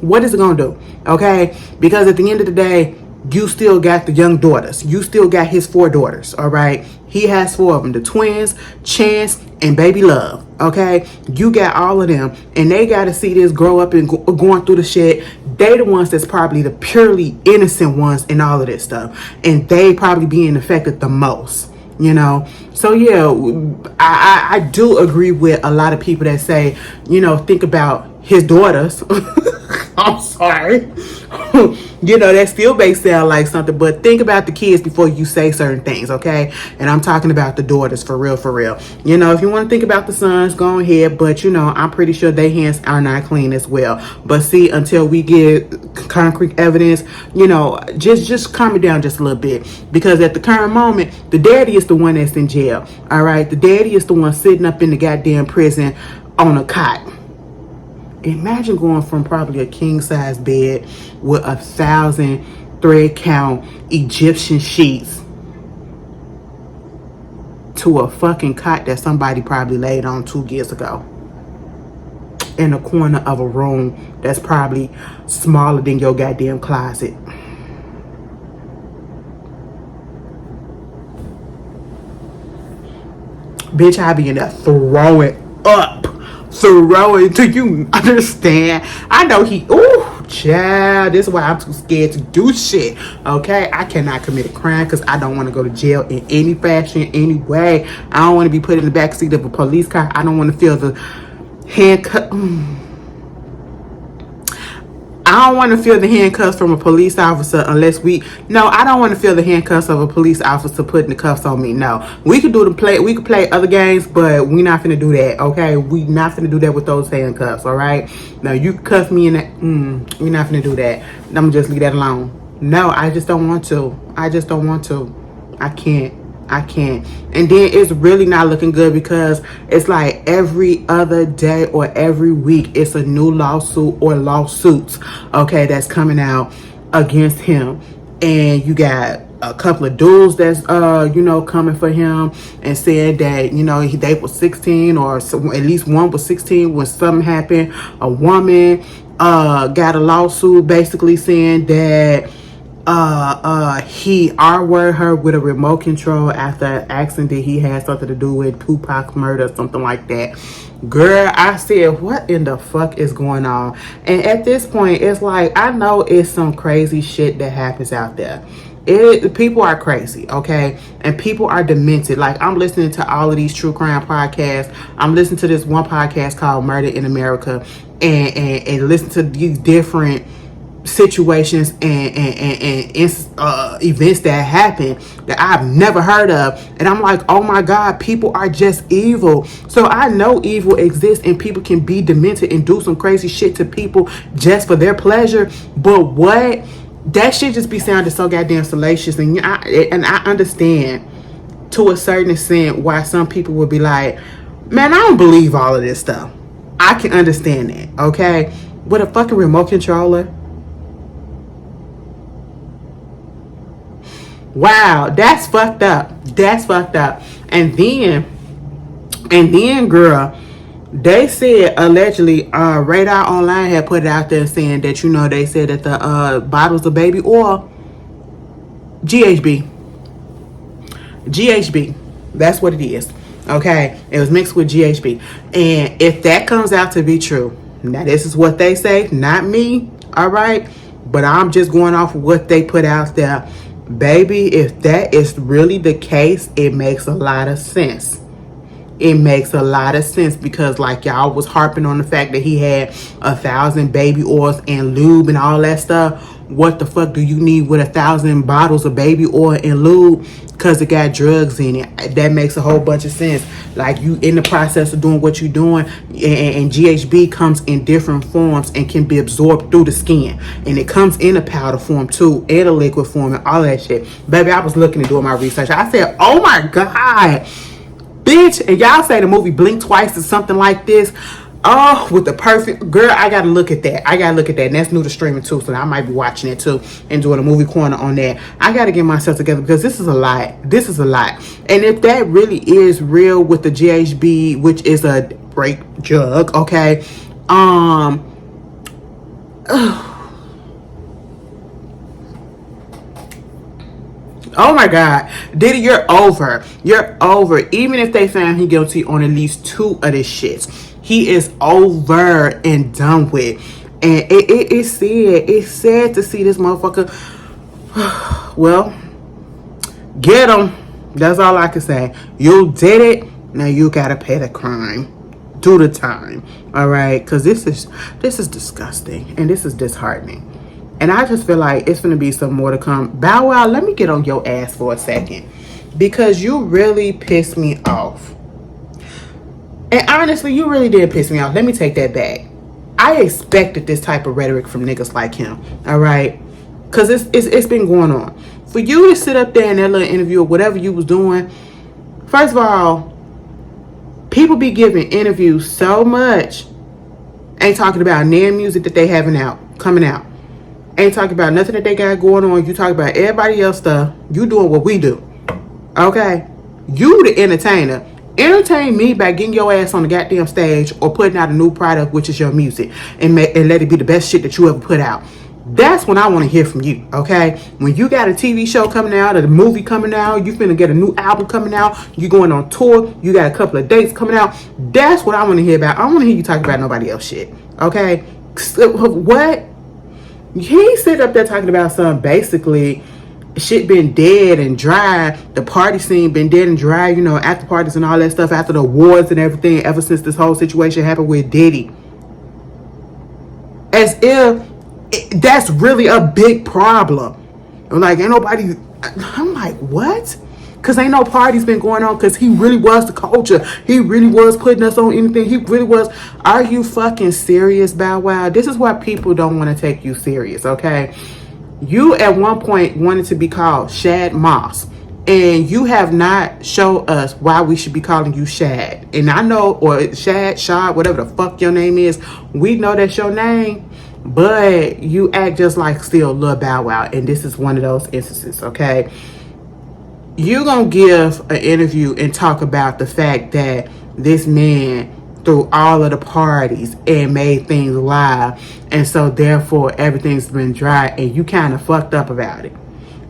do? Okay? Because at the end of the day, you still got the young daughters. You still got his 4 daughters, all right? He has 4 of them, the twins, Chance, and Baby Love, okay? You got all of them, and they got to see this grow up and going through the shit. They the ones that's probably the purely innocent ones in all of this stuff, and they probably being affected the most. You know, so yeah, I do agree with a lot of people that say, you know, think about his daughters. I'm sorry. You know, that still may sound like something, but think about the kids before you say certain things, okay? And I'm talking about the daughters, for real, for real. You know, if you want to think about the sons, go ahead, but you know, I'm pretty sure their hands are not clean as well. But see, until we get concrete evidence, you know, just calm it down just a little bit, because at the current moment, the daddy is the one that's in jail, all right? The daddy is the one sitting up in the goddamn prison on a cot. Imagine going from probably a king-size bed with 1,000 thread count Egyptian sheets to a fucking cot that somebody probably laid on 2 years ago in a corner of a room that's probably smaller than your goddamn closet. Bitch, I be in there throwing up. Do you understand? I know child, this is why I'm too scared to do shit, okay? I cannot commit a crime because I don't want to go to jail in any fashion, any way. I don't want to be put in the backseat of a police car. I don't want to feel the handcuff. I don't want to feel the handcuffs from a police officer unless I don't want to feel the handcuffs of a police officer putting the cuffs on me. No, we could play other games, but we're not finna do that, okay? We not finna do that with those handcuffs, all right? Now, you cuff me in that, we're not finna do that. I'm gonna just leave that alone. No, I just don't want to. I can't. And then it's really not looking good, because it's like every other day or every week it's a new lawsuit or lawsuits, okay, that's coming out against him. And you got a couple of dudes that's coming for him and said that, you know, they was 16, or at least one was 16 when something happened. A woman got a lawsuit basically saying that he R-worded her with a remote control after an accident that he had something to do with Tupac's murder or something like that. Girl, I said, what in the fuck is going on? And at this point, it's like, I know it's some crazy shit that happens out there. People are crazy, okay? And people are demented. Like, I'm listening to all of these true crime podcasts. I'm listening to this one podcast called Murder in America, and listen to these different situations and events that happen that I've never heard of, and I'm like, oh my god, people are just evil. So I know evil exists and people can be demented and do some crazy shit to people just for their pleasure. But what, that shit just be sounding so goddamn salacious. And I understand to a certain extent why some people would be like, man, I don't believe all of this stuff. I can understand that, okay? With a fucking remote controller, wow, that's fucked up. That's fucked up. And then, girl, they said allegedly, Radar Online had put it out there saying that, you know, they said that the bottles of baby oil, GHB, that's what it is. Okay, it was mixed with GHB, and if that comes out to be true, now this is what they say, not me. All right, but I'm just going off of what they put out there. Baby, if that is really the case, it makes a lot of sense. It makes a lot of sense because, like, y'all was harping on the fact that he had 1,000 baby oils and lube and all that stuff. What the fuck do you need with 1,000 bottles of baby oil and lube? Because it got drugs in it. That makes a whole bunch of sense. Like, you in the process of doing what you're doing, and GHB comes in different forms and can be absorbed through the skin. And it comes in a powder form too, and a liquid form, and all that shit. Baby, I was looking and doing my research. I said, oh my god, bitch. And y'all say the movie Blink Twice or something like this. Oh, with the perfect girl, I gotta look at that. And that's new to streaming too, so I might be watching it too and doing a movie corner on that. I gotta get myself together because this is a lot. And if that really is real with the GHB, which is a break jug, okay, oh my god, Diddy, you're over. Even if they found he guilty on at least 2 of this shit, he is over and done with. And it's sad to see this motherfucker. Well, get him. That's all I can say. You did it. Now you gotta pay the crime. Do the time. All right, because this is disgusting and this is disheartening. And I just feel like it's gonna be some more to come. Bow Wow, let me get on your ass for a second, because you really pissed me off. And honestly, you really did piss me off. Let me take that back. I expected this type of rhetoric from niggas like him. All right, because it's been going on. For you to sit up there in that little interview or whatever you was doing, first of all, people be giving interviews so much, ain't talking about damn music that they having coming out. Ain't talking about nothing that they got going on. You talk about everybody else stuff. You doing what we do. Okay? You the entertainer. Entertain me by getting your ass on the goddamn stage or putting out a new product, which is your music, and let it be the best shit that you ever put out. That's what I want to hear from you, okay? When you got a TV show coming out, or a movie coming out, you finna get a new album coming out, you going on tour, you got a couple of dates coming out, that's what I want to hear about. I don't want to hear you talk about nobody else shit, okay? What? He sit up there talking about some basically shit been dead and dry. The party scene been dead and dry, you know, after parties and all that stuff, after the awards and everything, ever since this whole situation happened with Diddy. As if that's really a big problem. Like, ain't nobody, I'm like, what? Because ain't no parties been going on, because he really was the culture. He really was putting us on anything. He really was. Are you fucking serious, Bow Wow? This is why people don't want to take you serious, okay? You at one point wanted to be called Shad Moss, and you have not showed us why we should be calling you Shad. And I know, or Shad, whatever the fuck your name is, we know that's your name, but you act just like still Lil Bow Wow, and this is one of those instances, okay? You gonna give an interview and talk about the fact that this man through all of the parties and made things live, and so therefore everything's been dry, and you kind of fucked up about it.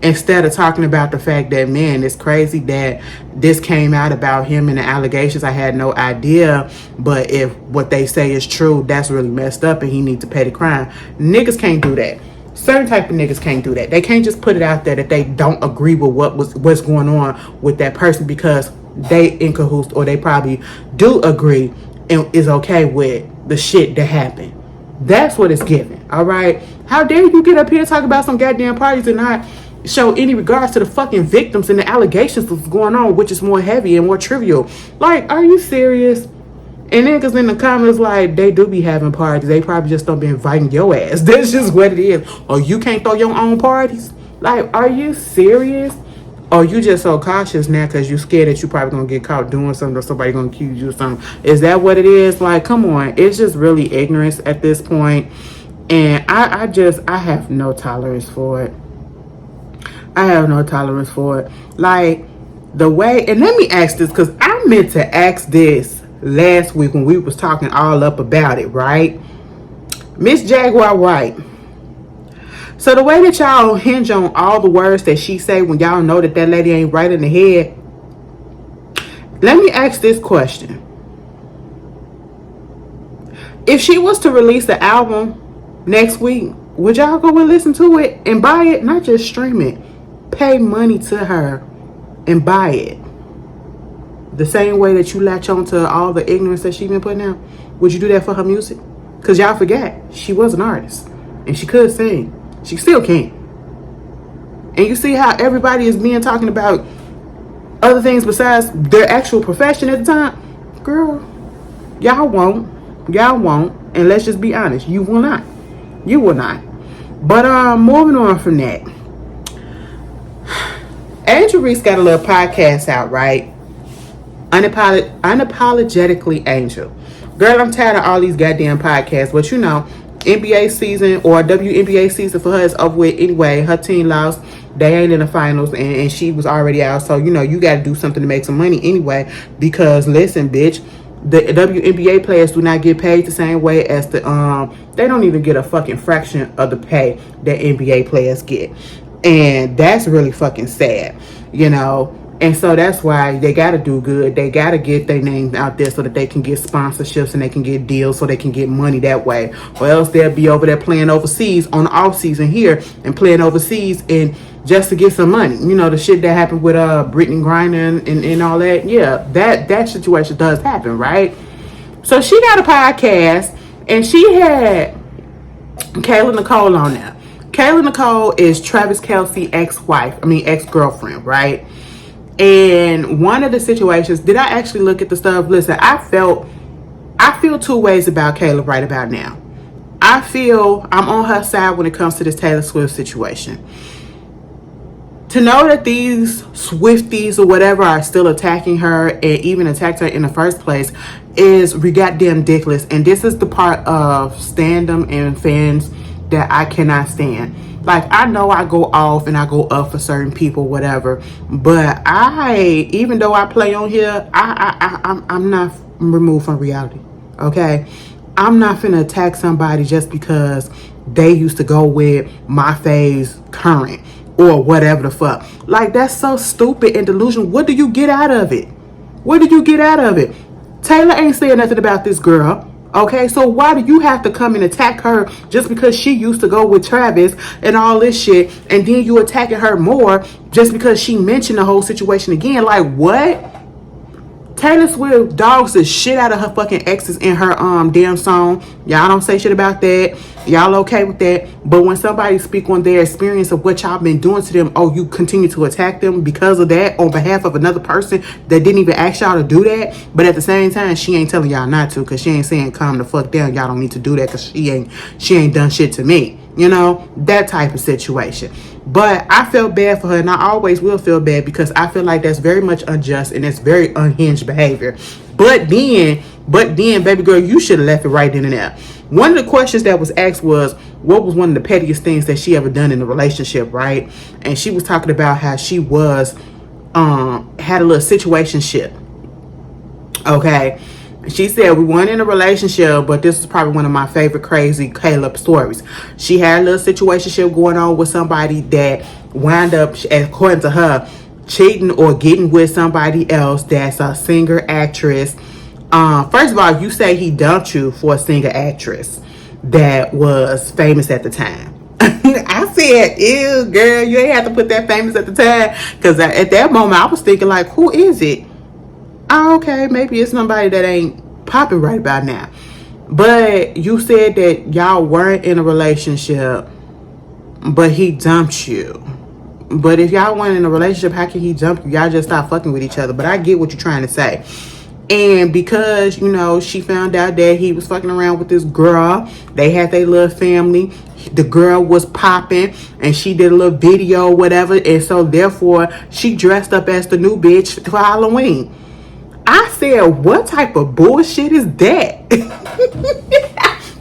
Instead of talking about the fact that, man, it's crazy that this came out about him and the allegations. I had no idea, but if what they say is true, that's really messed up and he needs to pay the crime. Niggas can't do that. Certain type of niggas can't do that. They can't just put it out there that they don't agree with what's going on with that person because they in cahoots, or they probably do agree and is okay with the shit that happened. That's what it's giving. All right. How dare you get up here and talk about some goddamn parties and not show any regards to the fucking victims and the allegations that's going on, which is more heavy and more trivial. Like, are you serious? And niggas in the comments like, they do be having parties. They probably just don't be inviting your ass. That's just what it is. Or you can't throw your own parties. Like, are you serious? Or you just so cautious now because you scared that you probably gonna get caught doing something or somebody gonna accuse you of something. Is that what it is? Like, come on. It's just really ignorance at this point. And I have no tolerance for it. I have no tolerance for it. Like, the way, and let me ask this, because I meant to ask this last week when we was talking all up about it, right? Miss Jaguar White. So the way that y'all hinge on all the words that she say when y'all know that that lady ain't right in the head, let me ask this question. If she was to release the album next week, would y'all go and listen to it and buy it? Not just stream it. Pay money to her and buy it. The same way that you latch on to all the ignorance that she been putting out. Would you do that for her music? Because y'all forget, she was an artist. And she could sing. She still can. And you see how everybody is being talking about other things besides their actual profession at the time? Girl, y'all won't. Y'all won't. And let's just be honest. You will not. You will not. But moving on from that. Angel Reese got a little podcast out, right? Unapologetically Angel. Girl, I'm tired of all these goddamn podcasts. But you know, NBA season or WNBA season for her is over with anyway. Her team lost. They ain't in the finals, and she was already out. So, you know, you got to do something to make some money anyway. Because, listen, bitch, the WNBA players do not get paid the same way as the, they don't even get a fucking fraction of the pay that NBA players get. And that's really fucking sad, you know. And so that's why they got to do good. They got to get their names out there so that they can get sponsorships and they can get deals so they can get money that way. Or else they'll be over there playing overseas on the off season here and playing overseas and just to get some money. You know, the shit that happened with Brittany Griner and all that. Yeah, that situation does happen, right? So she got a podcast and she had Kayla Nicole on there. Kayla Nicole is Travis Kelce's ex-girlfriend, right? And one of the situations, did I actually look at the stuff? Listen, I feel two ways about Kayla right about now. I feel I'm on her side when it comes to this Taylor Swift situation. To know that these Swifties or whatever are still attacking her and even attacked her in the first place is goddamn ridiculous. And this is the part of standum and fans that I cannot stand. Like, I know I go off and I go up for certain people, whatever. But even though I play on here, I'm not removed from reality. Okay? I'm not finna attack somebody just because they used to go with my phase current or whatever the fuck. Like, that's so stupid and delusional. What do you get out of it? What do you get out of it? Taylor ain't saying nothing about this girl. Okay, so why do you have to come and attack her just because she used to go with Travis and all this shit, and then you attacking her more just because she mentioned the whole situation again? Like, what? Taylor Swift dogs the shit out of her fucking exes in her damn song. Y'all don't say shit about that. Y'all okay with that. But when somebody speak on their experience of what y'all been doing to them, oh, you continue to attack them because of that on behalf of another person that didn't even ask y'all to do that. But at the same time, she ain't telling y'all not to, because she ain't saying calm the fuck down. Y'all don't need to do that because she ain't done shit to me. You know, that type of situation. But I felt bad for her, and I always will feel bad because I feel like that's very much unjust and it's very unhinged behavior. But then, baby girl, you should have left it right in and there. One of the questions that was asked was, what was one of the pettiest things that she ever done in a relationship, right? And she was talking about how she was, had a little situationship. Okay. She said, we weren't in a relationship, but this is probably one of my favorite crazy Kayla stories. She had a little situationship going on with somebody that wound up, according to her, cheating or getting with somebody else that's a singer actress. First of all, you say he dumped you for a singer actress that was famous at the time. I said, ew, girl, you ain't have to put that famous at the time. Because at that moment, I was thinking, like, who is it? Oh, okay, maybe it's somebody that ain't popping right about now. But you said that y'all weren't in a relationship, but he dumped you. But if y'all weren't in a relationship, how can he dump you? Y'all just stop fucking with each other. But I get what you're trying to say. And because, you know, she found out that he was fucking around with this girl, they had their little family. The girl was popping and she did a little video or whatever. And so therefore, she dressed up as the new bitch for Halloween. I said, what type of bullshit is that?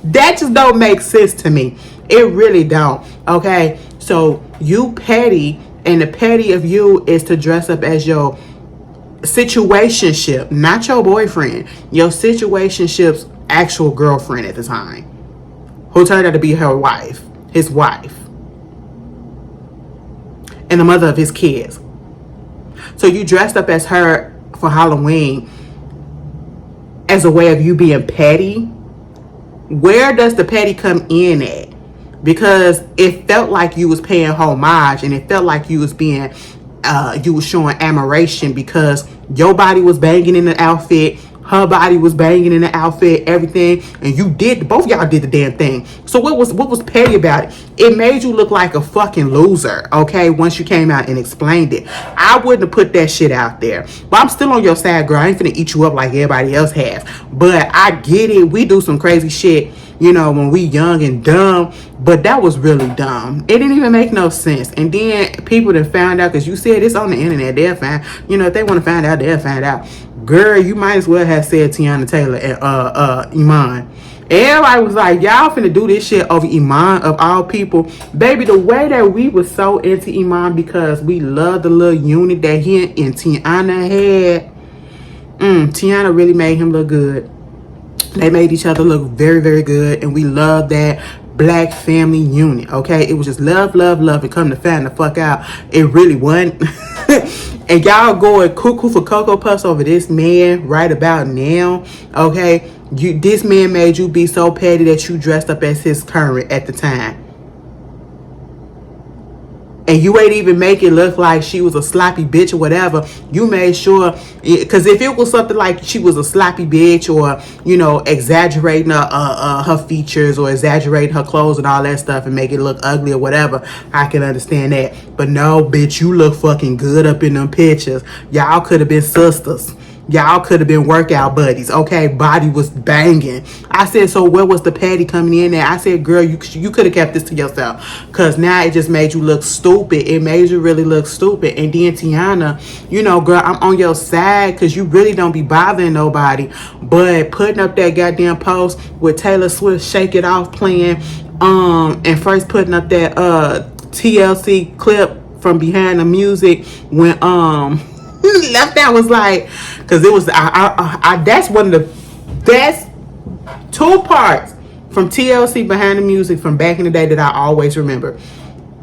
That just don't make sense to me. It really don't. Okay, so you petty, and the petty of you is to dress up as your situationship, not your boyfriend, your situationship's actual girlfriend at the time, who turned out to be her wife, his wife, and the mother of his kids. So you dressed up as her for Halloween as a way of you being petty. Where does the petty come in at? Because it felt like you was paying homage, and it felt like you was being you was showing admiration because your body was banging in the outfit, her body was banging in the outfit, everything, and you did, both y'all did the damn thing. So what was petty about it? It made you look like a fucking loser, okay, once you came out and explained it. I wouldn't have put that shit out there. But I'm still on your side, girl. I ain't finna eat you up like everybody else has. But I get it. We do some crazy shit, you know, when we young and dumb. But that was really dumb. It didn't even make no sense. And then people that found out, because you said it's on the internet, they'll find, you know, if they want to find out, they'll find out. Girl, you might as well have said Teyana Taylor and Iman. Everybody was like, y'all finna do this shit over Iman of all people. Baby, the way that we was so into Iman because we loved the little unit that he and Teyana had. Teyana really made him look good. They made each other look very, very good. And we loved that black family unit, okay? It was just love, love, love. And come to find the fuck out, it really wasn't. And y'all going cuckoo for Cocoa Puffs over this man right about now, okay? This man made you be so petty that you dressed up as his current at the time. And you ain't even make it look like she was a sloppy bitch or whatever. You made sure, because if it was something like she was a sloppy bitch or, you know, exaggerating her features or exaggerating her clothes and all that stuff and make it look ugly or whatever, I can understand that. But no, bitch, you look fucking good up in them pictures. Y'all could have been sisters. Y'all could have been workout buddies, okay? Body was banging. I said, so where was the petty coming in there? I said, girl, you could have kept this to yourself. Because now it just made you look stupid. It made you really look stupid. And then Teyana, you know, girl, I'm on your side because you really don't be bothering nobody. But putting up that goddamn post with Taylor Swift Shake It Off playing, and first putting up that TLC clip from behind the music when left out was like, because it was that's one of the best two parts from TLC behind the music from back in the day that I always remember.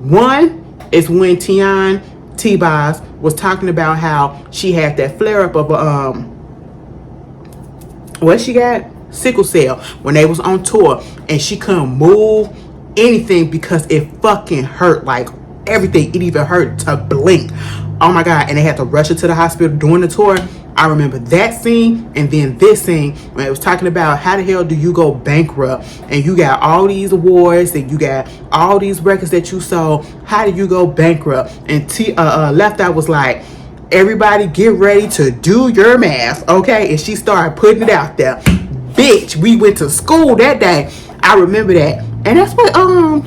One is when T-Boz was talking about how she had that flare up of what she got? Sickle cell when they was on tour and she couldn't move anything because it fucking hurt, like everything. It even hurt to blink. Oh my God. And they had to rush her to the hospital during the tour. I remember that scene. And then this scene when it was talking about how the hell do you go bankrupt and you got all these awards and you got all these records that you sold. How do you go bankrupt? And Left Out was like, everybody get ready to do your math, okay? And she started putting it out there. Bitch, we went to school that day. I remember that. And that's what,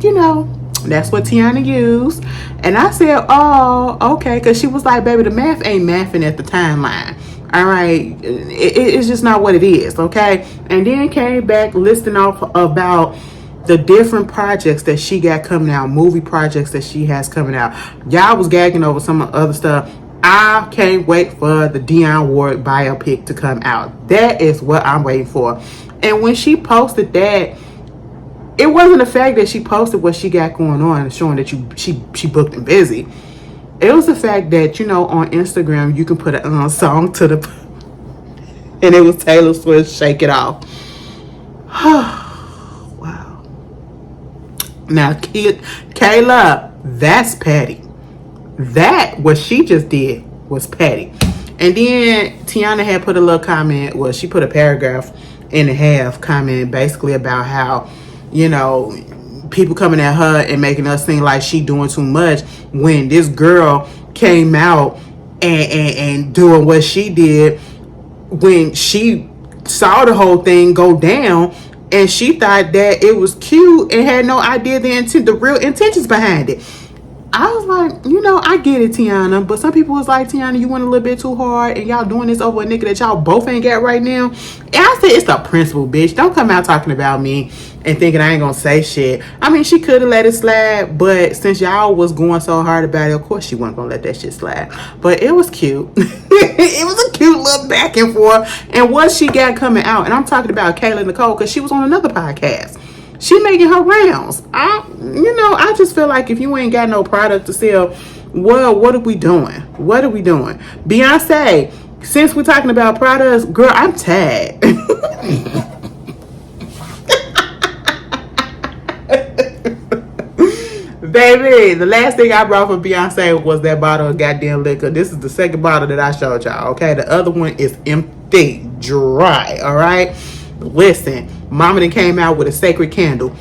you know, that's what Teyana used. And I said, oh, okay. Because she was like, baby, the math ain't mathing at the timeline. All right. It's just not what it is, okay? And then came back listing off about the different projects that she got coming out, movie projects that she has coming out. Y'all was gagging over some other stuff. I can't wait for the Dionne Ward biopic to come out. That is what I'm waiting for. And when she posted that, it wasn't the fact that she posted what she got going on, showing that she booked and busy. It was the fact that, you know, on Instagram you can put a song to the, and it was Taylor Swift, "Shake It Off." Wow. Now, Kayla, that's petty. That, what she just did, was petty. And then Tiana had put a little comment, well, she put a paragraph and a half comment basically about how, you know, people coming at her and making us seem like she doing too much when this girl came out and doing what she did when she saw the whole thing go down, and she thought that it was cute and had no idea the real intentions behind it. I was like, you know, I get it, Tiana, but some people was like, Tiana, you went a little bit too hard, and y'all doing this over a nigga that y'all both ain't got right now. And I said, it's the principle, bitch. Don't come out talking about me and thinking I ain't gonna say shit. I mean, she could have let it slide, but since y'all was going so hard about it, of course she wasn't gonna let that shit slide. But it was cute. It was a cute little back and forth. And what she got coming out, and I'm talking about Kayla Nicole, because she was on another podcast. She making her rounds. I just feel like if you ain't got no product to sell, well, what are we doing? What are we doing? Beyoncé, since we're talking about products, girl, I'm tired. Baby, the last thing I brought from Beyonce was that bottle of goddamn liquor. This is the second bottle that I showed y'all, okay? The other one is empty, dry, all right? Listen, Mama done came out with a sacred candle.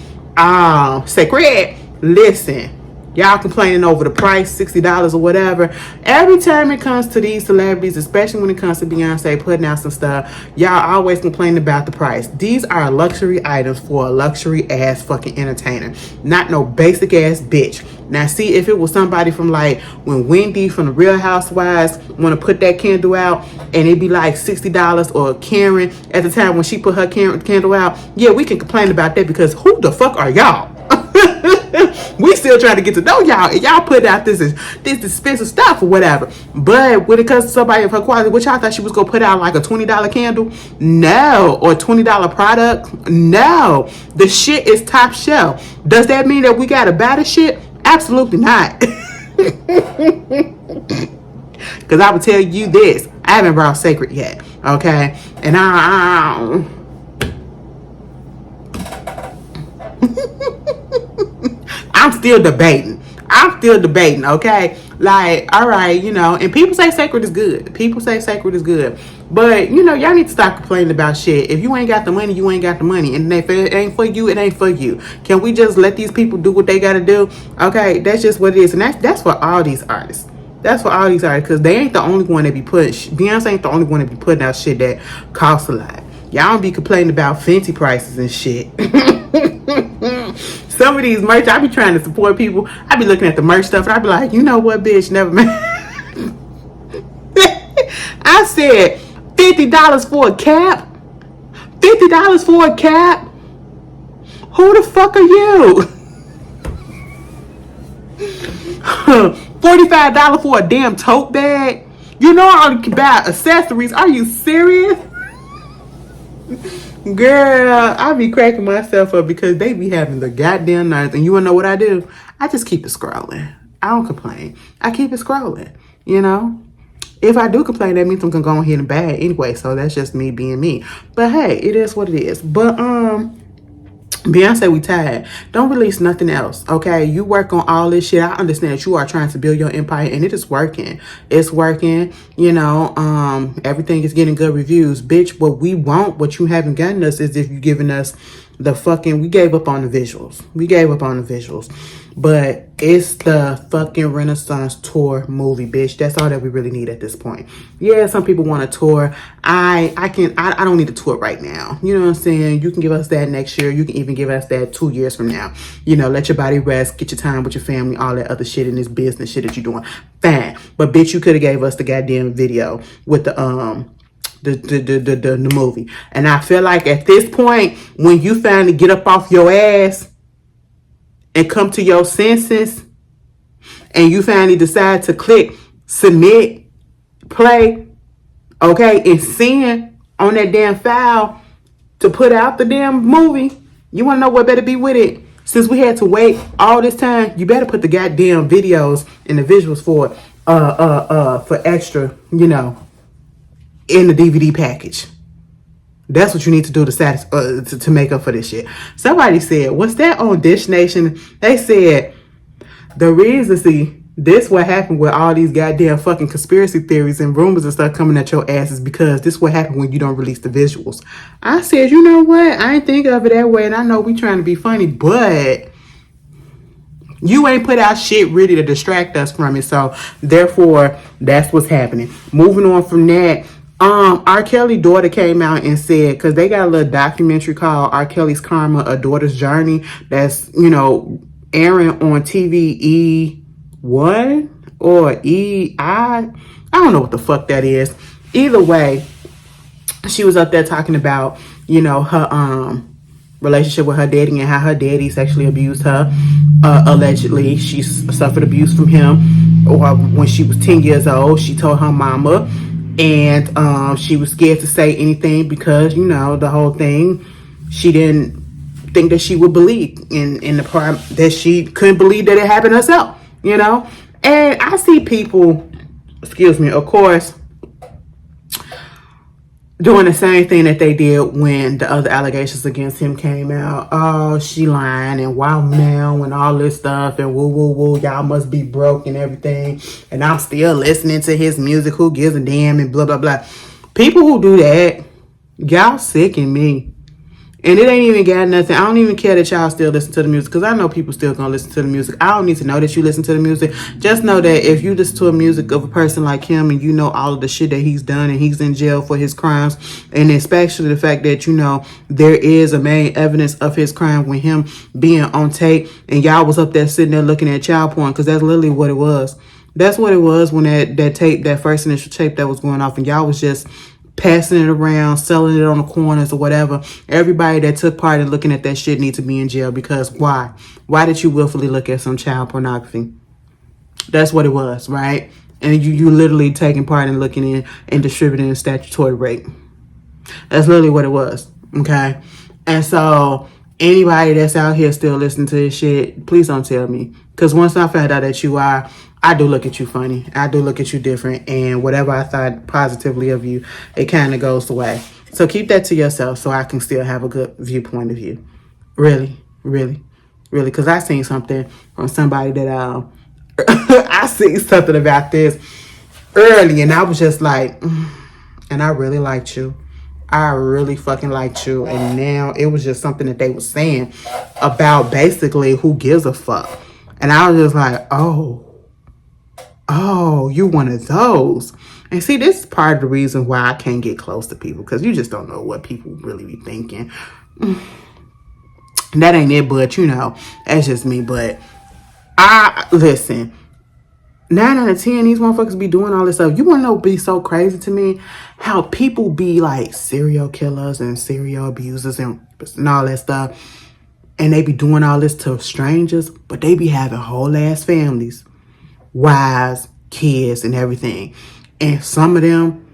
Sacred. Listen, y'all complaining over the price, $60 or whatever. Every time it comes to these celebrities, especially when it comes to Beyonce putting out some stuff, y'all always complain about the price. These are luxury items for a luxury ass fucking entertainer, not no basic ass bitch. Now, see, if it was somebody from like when Wendy from the Real Housewives want to put that candle out and it'd be like $60, or Karen at the time when she put her candle out, yeah, we can complain about that, because who the fuck are y'all? We still trying to get to know y'all, and y'all put out this expensive stuff or whatever. But when it comes to somebody of her quality, which I thought she was gonna put out like a $20 candle, no, or $20 product, no. The shit is top shelf. Does that mean that we gotta buy the shit? Absolutely not. Because I will tell you this, I haven't brought Sacred yet, okay? And I'm still debating, okay? Like, all right, you know, and people say Sacred is good. But, you know, y'all need to stop complaining about shit. If you ain't got the money, you ain't got the money. And if it ain't for you, it ain't for you. Can we just let these people do what they got to do? Okay, that's just what it is. And that's for all these artists. Because they ain't the only one that be Beyonce ain't the only one that be putting out shit that costs a lot. Y'all don't be complaining about Fenty prices and shit. Some of these merch, I be trying to support people. I be looking at the merch stuff and I be like, you know what, bitch, never mind. I said $50 for a cap? $50 for a cap? Who the fuck are you? $45 for a damn tote bag? You know I only can buy accessories. Are you serious? Girl, I be cracking myself up because they be having the goddamn nerves. And you wanna know what I do? I just keep it scrolling. I don't complain. I keep it scrolling, you know? If I do complain, that means I'm gonna go ahead and buy it anyway. So that's just me being me. But hey, it is what it is. But Beyonce, we tired. Don't release nothing else, okay? You work on all this shit. I understand that you are trying to build your empire, and it is working. It's working, you know. Everything is getting good reviews. Bitch, what we want, what you haven't gotten us, is if you giving us the fucking, we gave up on the visuals. But it's the fucking Renaissance tour movie, bitch. That's all that we really need at this point. Yeah, some people want a tour. I don't need a tour right now. You know what I'm saying? You can give us that next year. You can even give us that 2 years from now. You know, let your body rest, get your time with your family, all that other shit in this business shit that you're doing. Fine. But bitch, you could have gave us the goddamn video with the movie. And I feel like at this point, when you finally get up off your ass and come to your senses, and you finally decide to click submit play, okay, and send on that damn file to put out the damn movie. You want to know what better be with it? Since we had to wait all this time, you better put the goddamn videos and the visuals for extra, you know, in the DVD package. That's what you need to do to make up for this shit. Somebody said, what's that on Dish Nation? They said, the reason, see, this what happened with all these goddamn fucking conspiracy theories and rumors and stuff coming at your ass is because this what happened when you don't release the visuals. I said, you know what? I ain't think of it that way, and I know we trying to be funny, but you ain't put out shit really to distract us from it. So therefore, that's what's happening. Moving on from that, R. Kelly's daughter came out and said, because they got a little documentary called R. Kelly's Karma, A Daughter's Journey, that's, you know, airing on TV E1 or EI. I don't know what the fuck that is. Either way, she was up there talking about, you know, her relationship with her daddy and how her daddy sexually abused her. Allegedly, she suffered abuse from him. Or when she was 10 years old, she told her mama, and she was scared to say anything because, you know, the whole thing, she didn't think that she would believe in the part that she couldn't believe that it happened herself, you know. And I see people, excuse me, of course, doing the same thing that they did when the other allegations against him came out. Oh, she lying and wow now and all this stuff and woo woo woo, y'all must be broke and everything, and I'm still listening to his music, who gives a damn, and blah blah blah. People who do that, y'all sicken me. And it ain't even got nothing. I don't even care that y'all still listen to the music, because I know people still gonna listen to the music. I don't need to know that you listen to the music. Just know that if you listen to a music of a person like him and you know all of the shit that he's done and he's in jail for his crimes, and especially the fact that, you know, there is a main evidence of his crime with him being on tape, and y'all was up there sitting there looking at child porn, because that's literally what it was. That's what it was when that tape, that first initial tape that was going off, and y'all was just passing it around, selling it on the corners or whatever. Everybody that took part in looking at that shit needs to be in jail, because why? Why did you willfully look at some child pornography? That's what it was, right? And you literally taking part in looking in and distributing a statutory rape. That's literally what it was, okay? And so anybody that's out here still listening to this shit, please don't tell me. Because once I found out that you are, I do look at you funny. I do look at you different. And whatever I thought positively of you, it kind of goes away. So keep that to yourself so I can still have a good viewpoint of you. Really, really, really. Because I seen something from somebody that I seen something about this early. And I was just like, and I really liked you. I really fucking liked you. And now it was just something that they were saying about basically who gives a fuck. And I was just like, oh, you one of those. And see, this is part of the reason why I can't get close to people, because you just don't know what people really be thinking. That ain't it, but you know, that's just me. But listen, 9 out of 10, these motherfuckers be doing all this stuff. You want to know what be so crazy to me? How people be like serial killers and serial abusers and all that stuff. And they be doing all this to strangers, but they be having whole ass families, wives, kids, and everything. And some of them,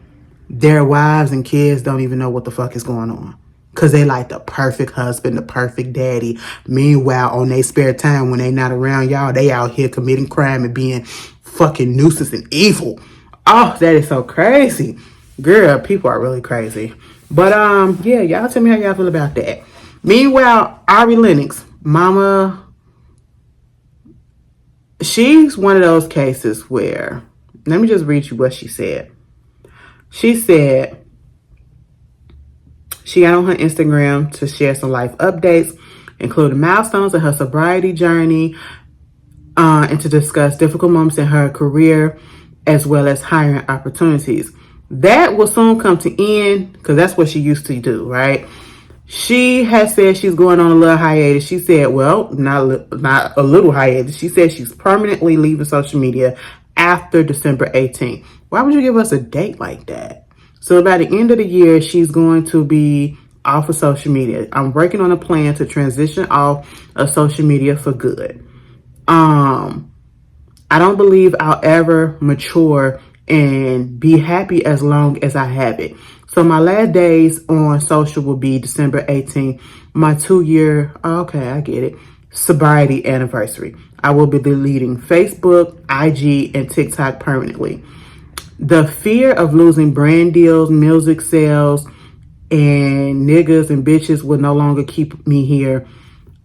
their wives and kids don't even know what the fuck is going on, because they like the perfect husband, the perfect daddy. Meanwhile, on their spare time when they not around y'all, they out here committing crime and being fucking nuisance and evil. Oh, that is so crazy. Girl, people are really crazy. But yeah, y'all tell me how y'all feel about that. Meanwhile, Ari Lennox, mama, she's one of those cases where, let me just read you what she said. She said she got on her Instagram to share some life updates, including milestones in her sobriety journey, and to discuss difficult moments in her career, as well as hiring opportunities. That will soon come to end, because that's what she used to do, right? She has said she's going on a little hiatus. She said, well, not a little hiatus. She said she's permanently leaving social media after December 18th. Why would you give us a date like that? So by the end of the year, she's going to be off of social media. I'm working on a plan to transition off of social media for good. I don't believe I'll ever mature and be happy as long as I have it. So my last days on social will be December 18th, my 2-year, okay, I get it, sobriety anniversary. I will be deleting Facebook, IG, and TikTok permanently. The fear of losing brand deals, music sales, and niggas and bitches will no longer keep me here.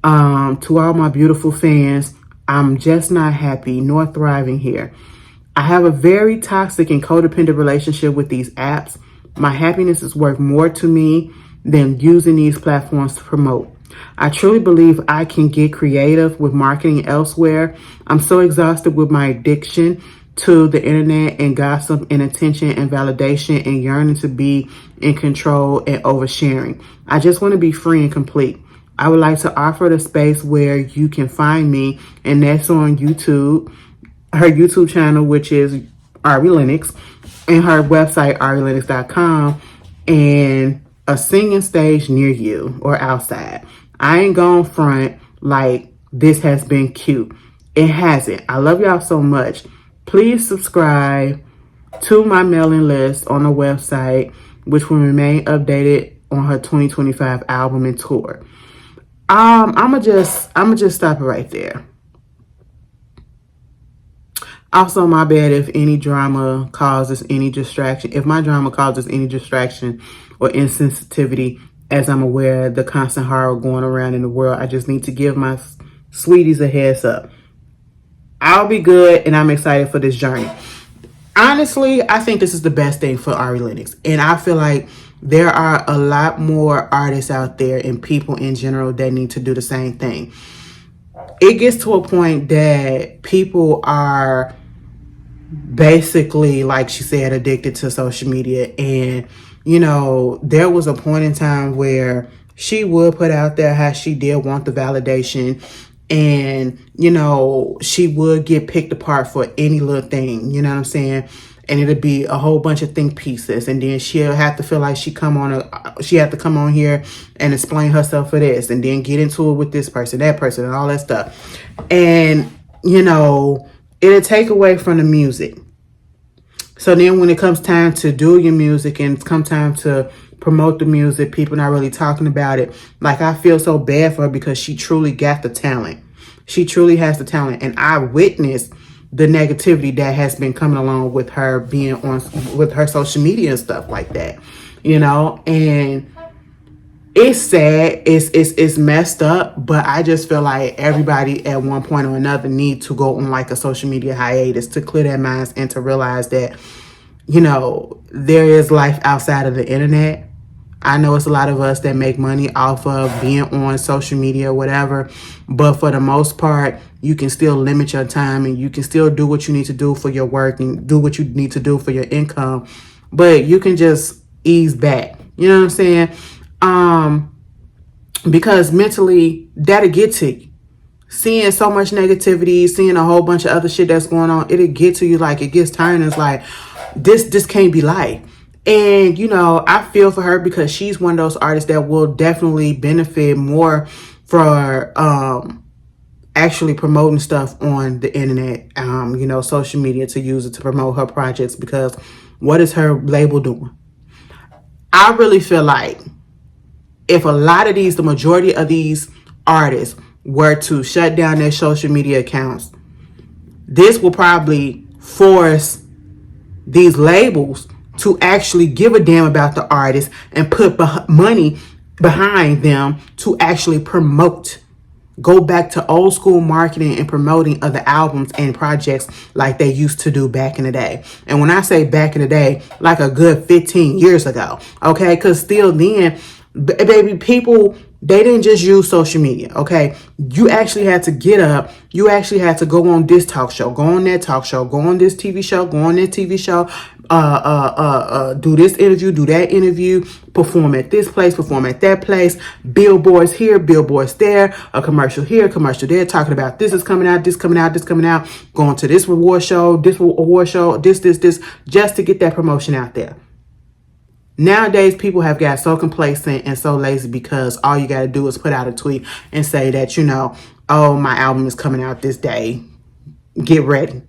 To all my beautiful fans, I'm just not happy nor thriving here. I have a very toxic and codependent relationship with these apps. My happiness is worth more to me than using these platforms to promote. I truly believe I can get creative with marketing elsewhere. I'm so exhausted with my addiction to the internet and gossip and attention and validation and yearning to be in control and oversharing. I just want to be free and complete. I would like to offer the space where you can find me, and that's on YouTube, her YouTube channel, which is Ari Lennox, and her website, arilennox.com, and a singing stage near you or outside. I ain't going front like this has been cute. It hasn't. I love y'all so much. Please subscribe to my mailing list on the website, which will remain updated on her 2025 album and tour. I'ma just stop it right there. Also, my bad if any drama causes any distraction. If my drama causes any distraction or insensitivity, as I'm aware of the constant horror going around in the world, I just need to give my sweeties a heads up. I'll be good, and I'm excited for this journey. Honestly, I think this is the best thing for Ari Lennox. And I feel like there are a lot more artists out there and people in general that need to do the same thing. It gets to a point that people are basically, like she said, addicted to social media. And, you know, there was a point in time where she would put out there how she did want the validation. And, you know, she would get picked apart for any little thing, you know what I'm saying? And it'd be a whole bunch of think pieces. And then she'll have to feel like she had to come on here and explain herself for this, and then get into it with this person, that person, and all that stuff. And, you know, it'll take away from the music. So then when it comes time to do your music and it's come time to promote the music, people not really talking about it. Like, I feel so bad for her because she truly got the talent. She truly has the talent. And I witnessed the negativity that has been coming along with her being on, with her social media and stuff like that, you know, and it's sad, it's messed up, but I just feel like everybody at one point or another need to go on like a social media hiatus to clear their minds and to realize that, you know, there is life outside of the internet. I know it's a lot of us that make money off of being on social media or whatever, but for the most part, you can still limit your time and you can still do what you need to do for your work and do what you need to do for your income, but you can just ease back. You know what I'm saying? Because mentally, that'll get to you. Seeing so much negativity, seeing a whole bunch of other shit that's going on, it'll get to you. Like, it gets tiring. It's like, this can't be life. And, you know, I feel for her because she's one of those artists that will definitely benefit more for actually promoting stuff on the internet, you know, social media, to use it to promote her projects. Because what is her label doing? I really feel like if the majority of these artists were to shut down their social media accounts, this will probably force these labels to actually give a damn about the artist and put money behind them to actually promote. Go back to old school marketing and promoting of the albums and projects like they used to do back in the day. And when I say back in the day, like a good 15 years ago, okay? Because still then, baby, people, they didn't just use social media, okay? You actually had to get up. You actually had to go on this talk show, go on that talk show, go on this TV show, go on that TV show, do this interview, do that interview, perform at this place, perform at that place, billboards here, billboards there, a commercial here, commercial there, talking about this is coming out, this coming out, this coming out, going to this award show, this, just to get that promotion out there. Nowadays, people have got so complacent and so lazy because all you got to do is put out a tweet and say that, you know, oh, my album is coming out this day. Get ready.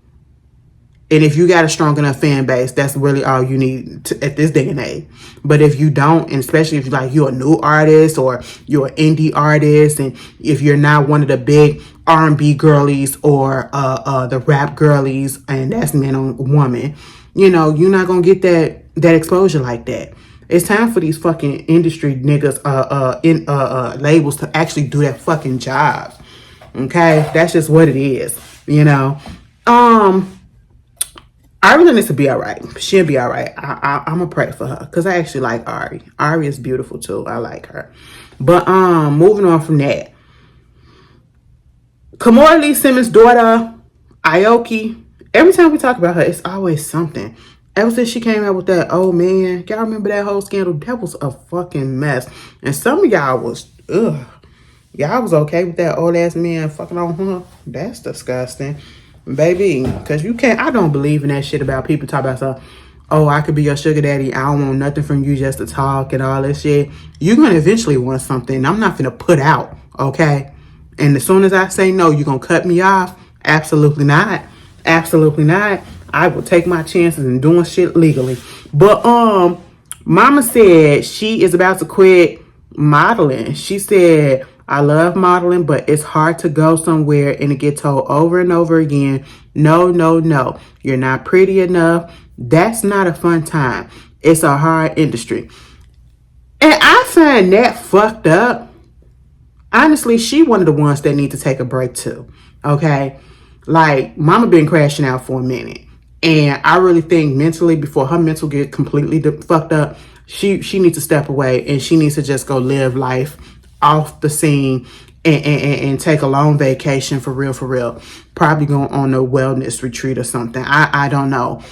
And if you got a strong enough fan base, that's really all you need at this day and age. But if you don't, and especially if you're a new artist or you're an indie artist, and if you're not one of the big R&B girlies or the rap girlies, and that's man on woman, you're not gonna get that exposure like that. It's time for these fucking industry niggas in labels to actually do that fucking job. Okay, that's just what it is. Ari needs to be all right. She'll be all right. I'm gonna pray for her because I actually like Ari. Ari is beautiful too. I like her. But moving on from that, Kimora Lee Simmons' daughter, Aoki. Every time we talk about her, it's always something. Ever since she came out with that old man, y'all remember that whole scandal? That was a fucking mess. And some of y'all was, y'all was okay with that old ass man fucking on her. That's disgusting. Baby, because I don't believe in that shit about people talking about stuff. Oh, I could be your sugar daddy. I don't want nothing from you just to talk and all that shit. You're going to eventually want something. I'm not going to put out, okay? And as soon as I say no, you're going to cut me off? Absolutely not. Absolutely not. I will take my chances in doing shit legally. But Mama said she is about to quit modeling. She said, I love modeling, but it's hard to go somewhere and to get told over and over again, no, no, no, you're not pretty enough. That's not a fun time. It's a hard industry. And I find that fucked up. Honestly, she one of the ones that need to take a break too. Okay? Like, Mama been crashing out for a minute. And I really think mentally, before her mental get completely fucked up, she needs to step away and she needs to just go live life off the scene and take a long vacation for real. Probably going on a wellness retreat or something. I don't know.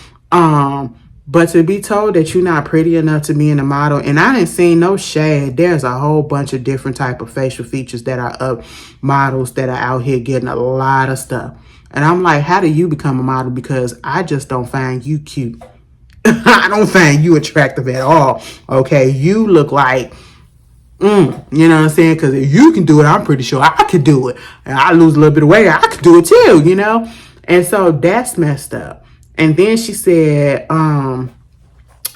But to be told that you're not pretty enough to be in a model, and I didn't see no shade. There's a whole bunch of different type of facial features that are up models that are out here getting a lot of stuff. And I'm like, how do you become a model? Because I just don't find you cute. I don't find you attractive at all. Okay, you look like, you know what I'm saying? Because if you can do it, I'm pretty sure I could do it. And I lose a little bit of weight, I could do it too, And so that's messed up. And then she said,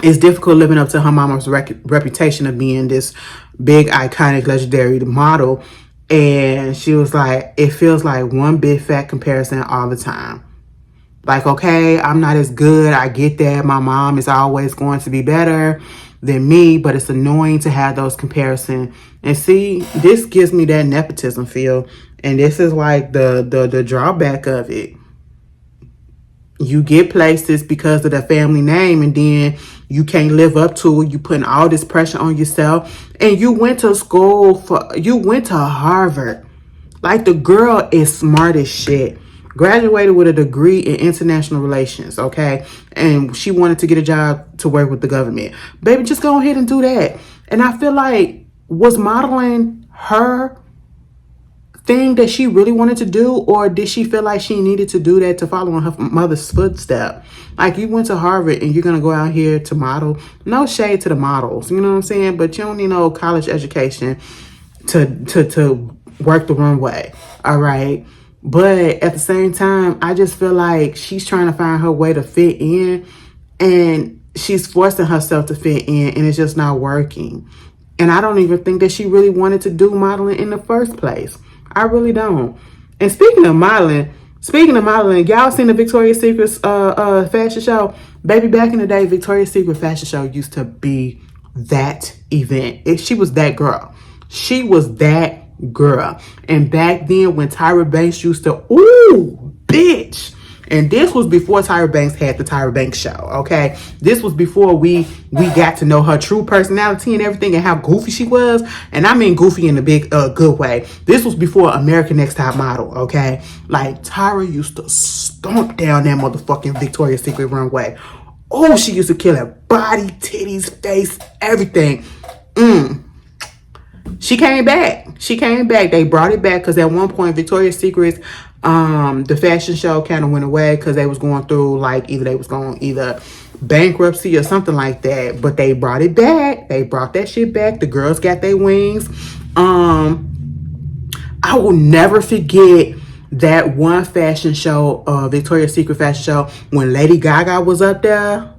it's difficult living up to her mama's reputation of being this big, iconic, legendary model. And she was like, it feels like one big fat comparison all the time. Like, okay, I'm not as good. I get that. My mom is always going to be better than me, but it's annoying to have those comparisons. And see, this gives me that nepotism feel. And this is like the drawback of it. You get places because of the family name, and then you can't live up to it. You putting all this pressure on yourself. And you went to you went to Harvard. Like, the girl is smart as shit. Graduated with a degree in international relations, okay? And she wanted to get a job to work with the government. Baby, just go ahead and do that. And I feel like, was modeling her thing that she really wanted to do, or did she feel like she needed to do that to follow in her mother's footsteps? Like, you went to Harvard and you're gonna go out here to model. No shade to the models, you know what I'm saying? But you don't need no college education to work the runway, all right? But at the same time, I just feel like she's trying to find her way to fit in, and she's forcing herself to fit in, and it's just not working. And I don't even think that she really wanted to do modeling in the first place. I really don't. And speaking of modeling, y'all seen the Victoria's Secret's fashion show? Baby, back in the day, Victoria's Secret fashion show used to be that event. She was that girl. She was that girl. And back then, when Tyra Banks used to, ooh, bitch. And this was before Tyra Banks had the Tyra Banks show, okay? This was before we got to know her true personality and everything and how goofy she was. And I mean goofy in a big, good way. This was before American Next Top Model, okay? Like, Tyra used to stomp down that motherfucking Victoria's Secret runway. Oh, she used to kill her body, titties, face, everything. She came back. They brought it back because at one point, Victoria's Secret's the fashion show kind of went away because they was going through, like, either bankruptcy or something like that. But they brought it back. They brought that shit back. The girls got their wings. I will never forget that one fashion show, Victoria's Secret fashion show, when Lady Gaga was up there,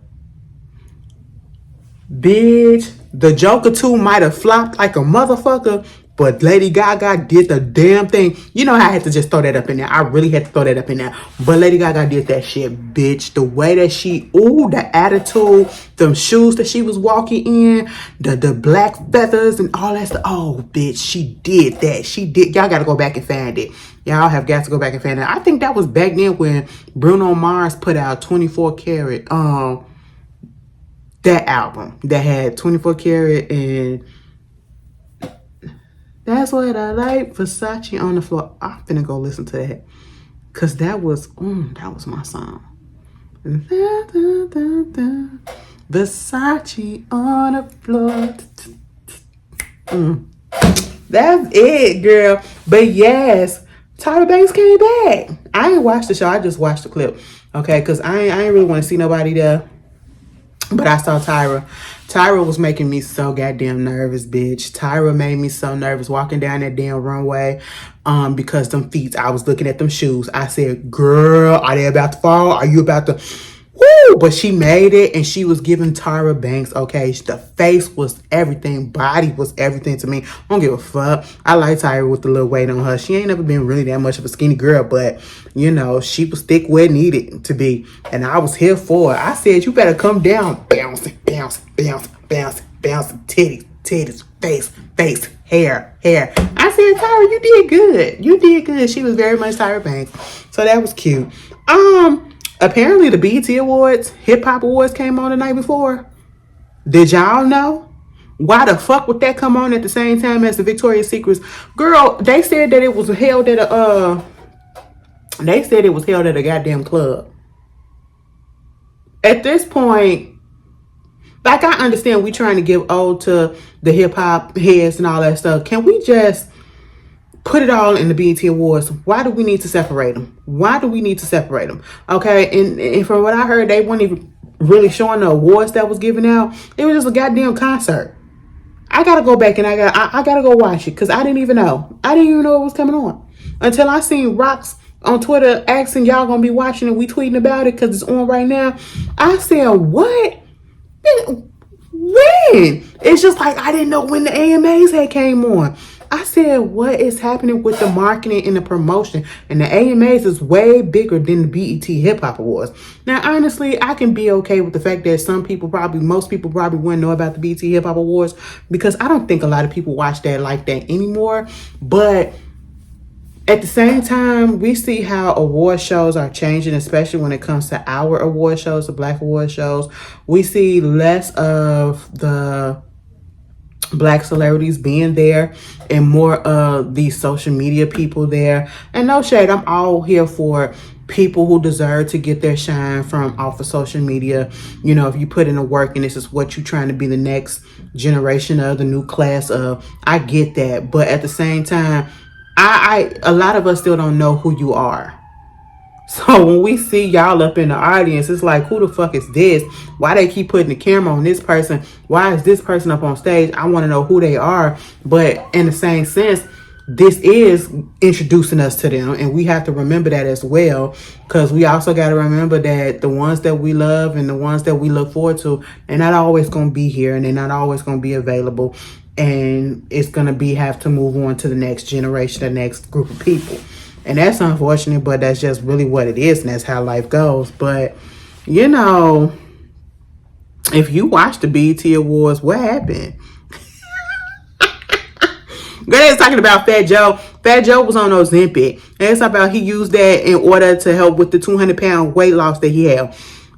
bitch, the Joker 2 might have flopped like a motherfucker, but Lady Gaga did the damn thing. You know how I had to just throw that up in there. I really had to throw that up in there. But Lady Gaga did that shit, bitch. The way that she, the attitude, them shoes that she was walking in, the black feathers and all that stuff. Oh, bitch, she did that. She did. Y'all got to go back and find it. Y'all have got to go back and find it. I think that was back then when Bruno Mars put out 24 Karat, that album that had 24 Karat and That's What I Like, Versace on the Floor. I'm finna go listen to that. Cause that was my song. Versace on the floor. That's it, girl. But yes, Tyra Banks came back. I ain't watched the show. I just watched the clip. Okay, cause I ain't really want to see nobody there. But I saw Tyra. Tyra was making me so goddamn nervous, bitch. Tyra made me so nervous walking down that damn runway because them feet, I was looking at them shoes. I said, girl, are they about to fall? Are you about to... Woo! But she made it, and she was giving Tyra Banks, okay? The face was everything. Body was everything to me. I don't give a fuck. I like Tyra with the little weight on her. She ain't never been really that much of a skinny girl, but, you know, she was thick where it needed to be. And I was here for it. I said, you better come down. Bouncing, bouncing, bouncing, bouncing, bouncing. Titties, titties, face, hair. I said, Tyra, you did good. You did good. She was very much Tyra Banks. So that was cute. Apparently the BET Awards, Hip Hop Awards came on the night before. Did y'all know? Why the fuck would that come on at the same time as the Victoria's Secrets? Girl, they said that it was held at a goddamn club. At this point, like, I understand we trying to give ode to the hip hop heads and all that stuff. Can we just put it all in the BET Awards? Why do we need to separate them? Okay, and from what I heard, they weren't even really showing the awards that was given out. It was just a goddamn concert. I gotta go back and I gotta go watch it because I didn't even know. I didn't even know it was coming on until I seen Rocks on Twitter asking y'all gonna be watching and we tweeting about it because it's on right now. I said, what? When? It's just like I didn't know when the AMAs had came on. I said, what is happening with the marketing and the promotion? And the AMAs is way bigger than the BET Hip Hop Awards. Now, honestly, I can be okay with the fact that most people probably wouldn't know about the BET Hip Hop Awards because I don't think a lot of people watch that like that anymore. But at the same time, we see how award shows are changing, especially when it comes to our award shows, the Black award shows. We see less of the Black celebrities being there and more of these social media people there. And no shade, I'm all here for people who deserve to get their shine from off of social media. You know, if you put in the work and this is what you're trying to be the next generation of, the new class of, I get that. But at the same time, a lot of us still don't know who you are. So when we see y'all up in the audience, it's like, who the fuck is this? Why they keep putting the camera on this person? Why is this person up on stage? I want to know who they are. But in the same sense, this is introducing us to them. And we have to remember that as well. Because we also got to remember that the ones that we love and the ones that we look forward to, they're not always going to be here and they're not always going to be available. And it's going to have to move on to the next generation, the next group of people. And that's unfortunate, but that's just really what it is. And that's how life goes. But, you know, if you watch the BET Awards, what happened? They're talking about Fat Joe. Fat Joe was on Ozempic. And it's about he used that in order to help with the 200-pound weight loss that he had.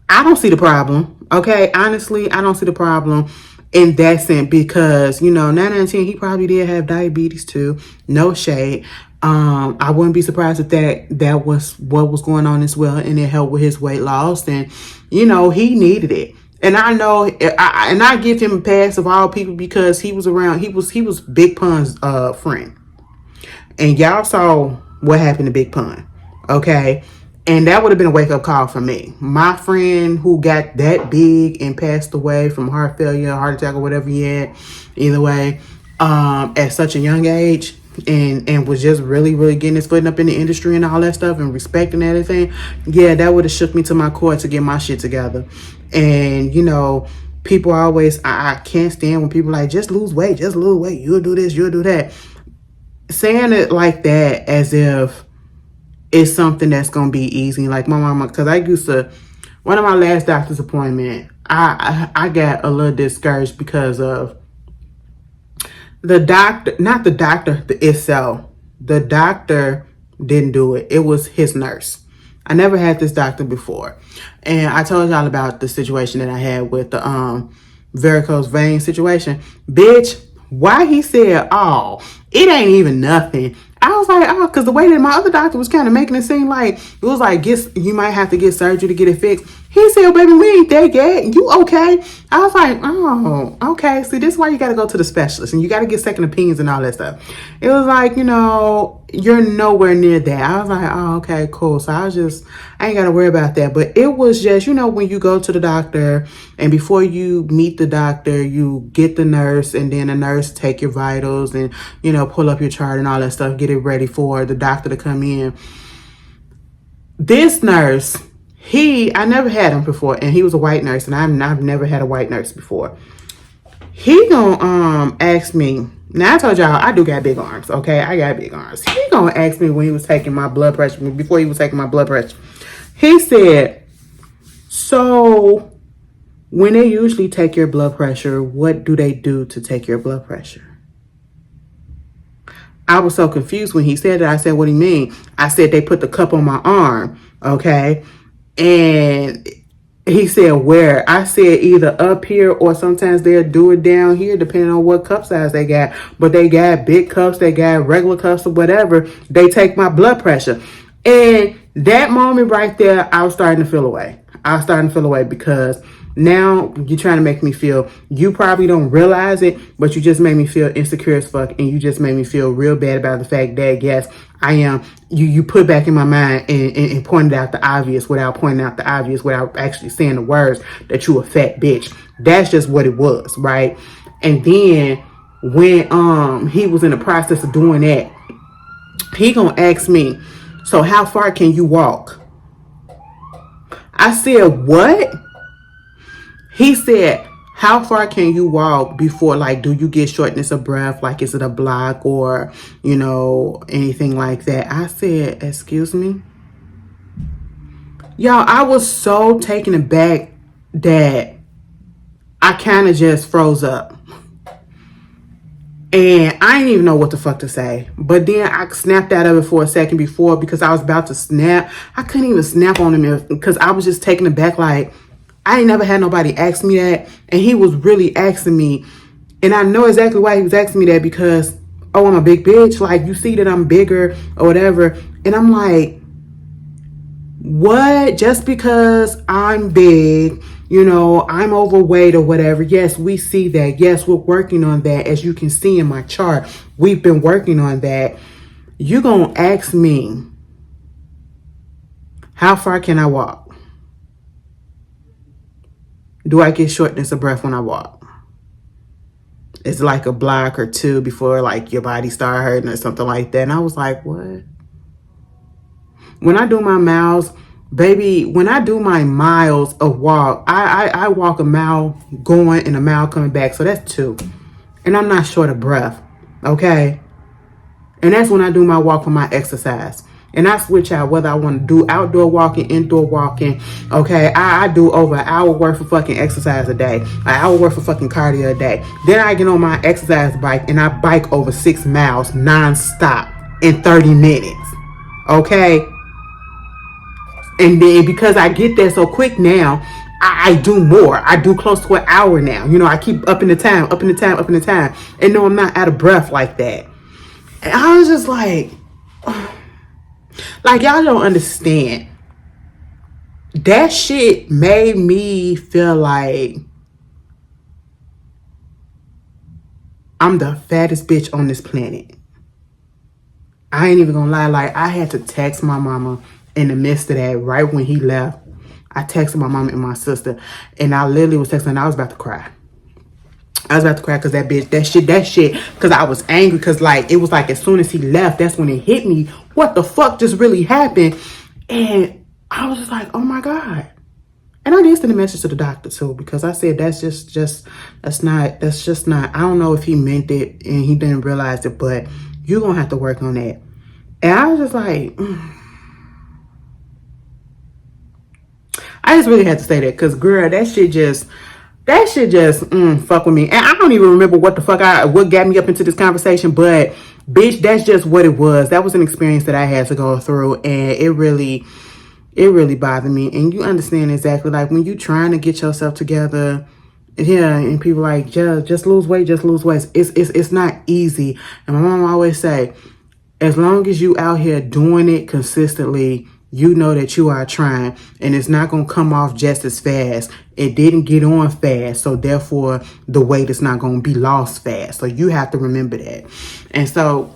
I don't see the problem. Okay? Honestly, I don't see the problem in that sense because, you know, 9 out of 10, he probably did have diabetes too. No shade. I wouldn't be surprised if that was what was going on as well, and it helped with his weight loss. And you know, he needed it. And I know, and I give him a pass of all people because he was around. He was Big Pun's friend, and y'all saw what happened to Big Pun. Okay, and that would have been a wake up call for me. My friend who got that big and passed away from heart failure, heart attack, or whatever he had. Either way, at such a young age. and was just really, really getting his footing up in the industry and all that stuff and respecting everything, yeah, that would have shook me to my core to get my shit together. And, you know, people always, I can't stand when people like, just lose weight, you'll do this, you'll do that. Saying it like that as if it's something that's going to be easy. Like my mama, because I used to, one of my last doctor's appointment, I got a little discouraged because of the doctor, not the doctor itself. The doctor didn't do it. It was his nurse. I never had this doctor before. And I told y'all about the situation that I had with the varicose vein situation. Bitch, why he said, oh, it ain't even nothing. I was like, oh, because the way that my other doctor was kind of making it seem like, it was like, you might have to get surgery to get it fixed. He said, baby, we ain't there yet. You okay? I was like, oh, okay. See, this is why you got to go to the specialist and you got to get second opinions and all that stuff. It was like, you know, you're nowhere near that. I was like, oh, okay, cool. So I ain't got to worry about that. But it was just, you know, when you go to the doctor and before you meet the doctor, you get the nurse and then the nurse take your vitals and, you know, pull up your chart and all that stuff, get it ready for the doctor to come in. This nurse, I never had him before, and he was a white nurse, and I've never had a white nurse before. He gonna ask me. Now I told y'all I do got big arms, okay? I got big arms. He gonna ask me when he was taking my blood pressure, before he was taking my blood pressure. He said, so when they usually take your blood pressure, what do they do to take your blood pressure? I was so confused when he said that. I said, what do you mean? I said, they put the cup on my arm, okay? And he said, where? I said, either up here or sometimes they'll do it down here, depending on what cup size they got. But they got big cups, they got regular cups or whatever. They take my blood pressure. And that moment right there, I was starting to feel away. Because now you're trying to make me feel, you probably don't realize it, but you just made me feel insecure as fuck. And you just made me feel real bad about the fact that, yes, I am. You put back in my mind and pointed out the obvious without pointing out the obvious, without actually saying the words that you a fat bitch. That's just what it was, right? And then when he was in the process of doing that, he gonna ask me, so how far can you walk? I said, what? He said, how far can you walk before, like, do you get shortness of breath? Like, is it a block or, you know, anything like that? I said, excuse me? Y'all, I was so taken aback that I kind of just froze up. And I didn't even know what the fuck to say. But then I snapped out of it for a second before because I was about to snap. I couldn't even snap on him because I was just taken aback like, I ain't never had nobody ask me that. And he was really asking me. And I know exactly why he was asking me that because, oh, I'm a big bitch. Like, you see that I'm bigger or whatever. And I'm like, what? Just because I'm big, you know, I'm overweight or whatever. Yes, we see that. Yes, we're working on that. As you can see in my chart, we've been working on that. You gonna ask me, how far can I walk? Do I get shortness of breath when I walk? It's like a block or two before like your body start hurting or something like that. And I was like, what? When I do my miles, baby, when I do my miles of walk, I walk a mile going and a mile coming back. So that's 2. And I'm not short of breath, okay? And that's when I do my walk for my exercise. And I switch out whether I want to do outdoor walking, indoor walking, okay? I do over an hour worth of fucking exercise a day, an hour worth of fucking cardio a day. Then I get on my exercise bike and I bike over 6 miles nonstop in 30 minutes, okay? And then because I get there so quick now, I do more. I do close to an hour now. You know, I keep upping the time. And no, I'm not out of breath like that. And I was just like y'all don't understand. That shit made me feel like I'm the fattest bitch on this planet. I ain't even gonna lie. Like, I had to text my mama in the midst of that right when he left. I texted my mama and my sister, and I literally was texting, and I was about to cry. I was about to cry because that shit, because I was angry because, like, it was like as soon as he left, that's when it hit me. What the fuck just really happened? And I was just like, oh my God. And I did send a message to the doctor too, because I said, that's just not, I don't know if he meant it and he didn't realize it, but you're going to have to work on that. And I was just like, I just really had to say that because, girl, that shit just fuck with me. And I don't even remember what got me up into this conversation, but bitch, that's just what it was. That was an experience that I had to go through, and it really bothered me. And you understand exactly, like, when you trying to get yourself together, yeah, and people like, just lose weight, it's not easy. And my mom always say, as long as you out here doing it consistently, you know that you are trying, and it's not going to come off just as fast. It didn't get on fast, so therefore the weight is not going to be lost fast. So you have to remember that. And so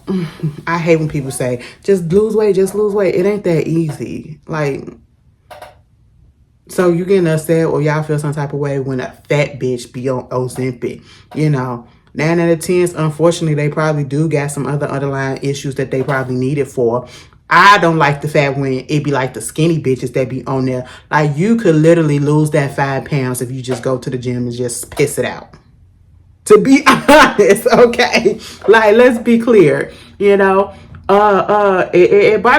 I hate when people say, just lose weight. It ain't that easy. Like, so you getting upset or y'all feel some type of way when a fat bitch be on Ozempic, 9 out of 10, unfortunately, they probably do got some other underlying issues that they probably need it for. I don't like the fact when it be like the skinny bitches that be on there. Like, you could literally lose that 5 pounds if you just go to the gym and just piss it out. To be honest, okay? Like, let's be clear, my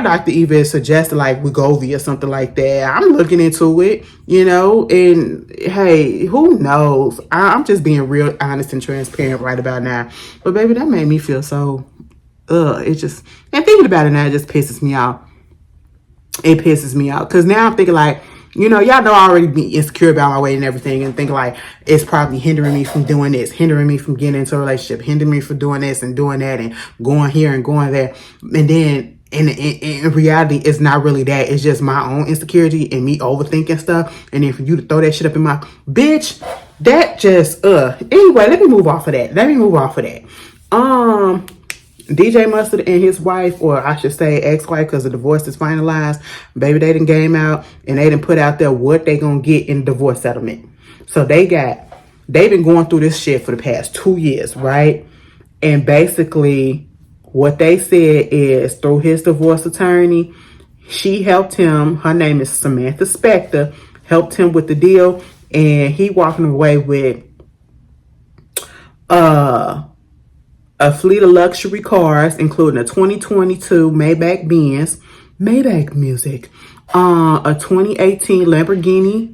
doctor even suggested like Wegovy or something like that. I'm looking into it, and hey, who knows? I'm just being real honest and transparent right about now. But baby, that made me feel so, and thinking about it now, it just pisses me off. It pisses me out because now I'm thinking like, y'all know I already be insecure about my weight and everything, and think like it's probably hindering me from doing this, hindering me from getting into a relationship, hindering me from doing this and doing that and going here and going there. And then in reality, it's not really that. It's just my own insecurity and me overthinking stuff. And then for you to throw that shit up in my bitch, that just anyway, let me move off of that. DJ Mustard and his wife, or I should say ex-wife, because the divorce is finalized. Baby, they done came out and they done put out there what they gonna get in the divorce settlement. So they've been going through this shit for the past 2 years, right? And basically what they said is through his divorce attorney, she helped him, her name is Samantha Spector, helped him with the deal, and he walking away with a fleet of luxury cars, including a 2022 Maybach Benz, Maybach music, a 2018 Lamborghini,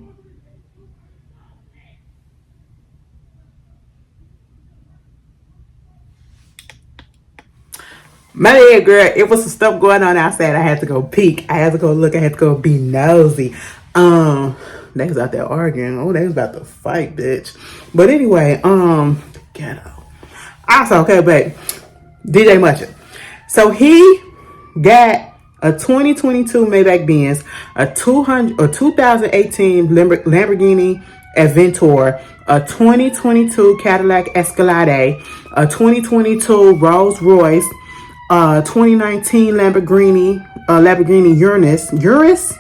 my bad, girl. It was some stuff going on outside. I had to go peek. I had to go look. I had to go be nosy. They was out there arguing. Oh, they was about to fight, bitch. But anyway, ghetto. Also, okay, but DJ Mustard. So he got a 2022 Maybach Benz, a 2018 Lamborghini Aventador, a 2022 Cadillac Escalade, a 2022 Rolls Royce, 2019 Lamborghini Urus,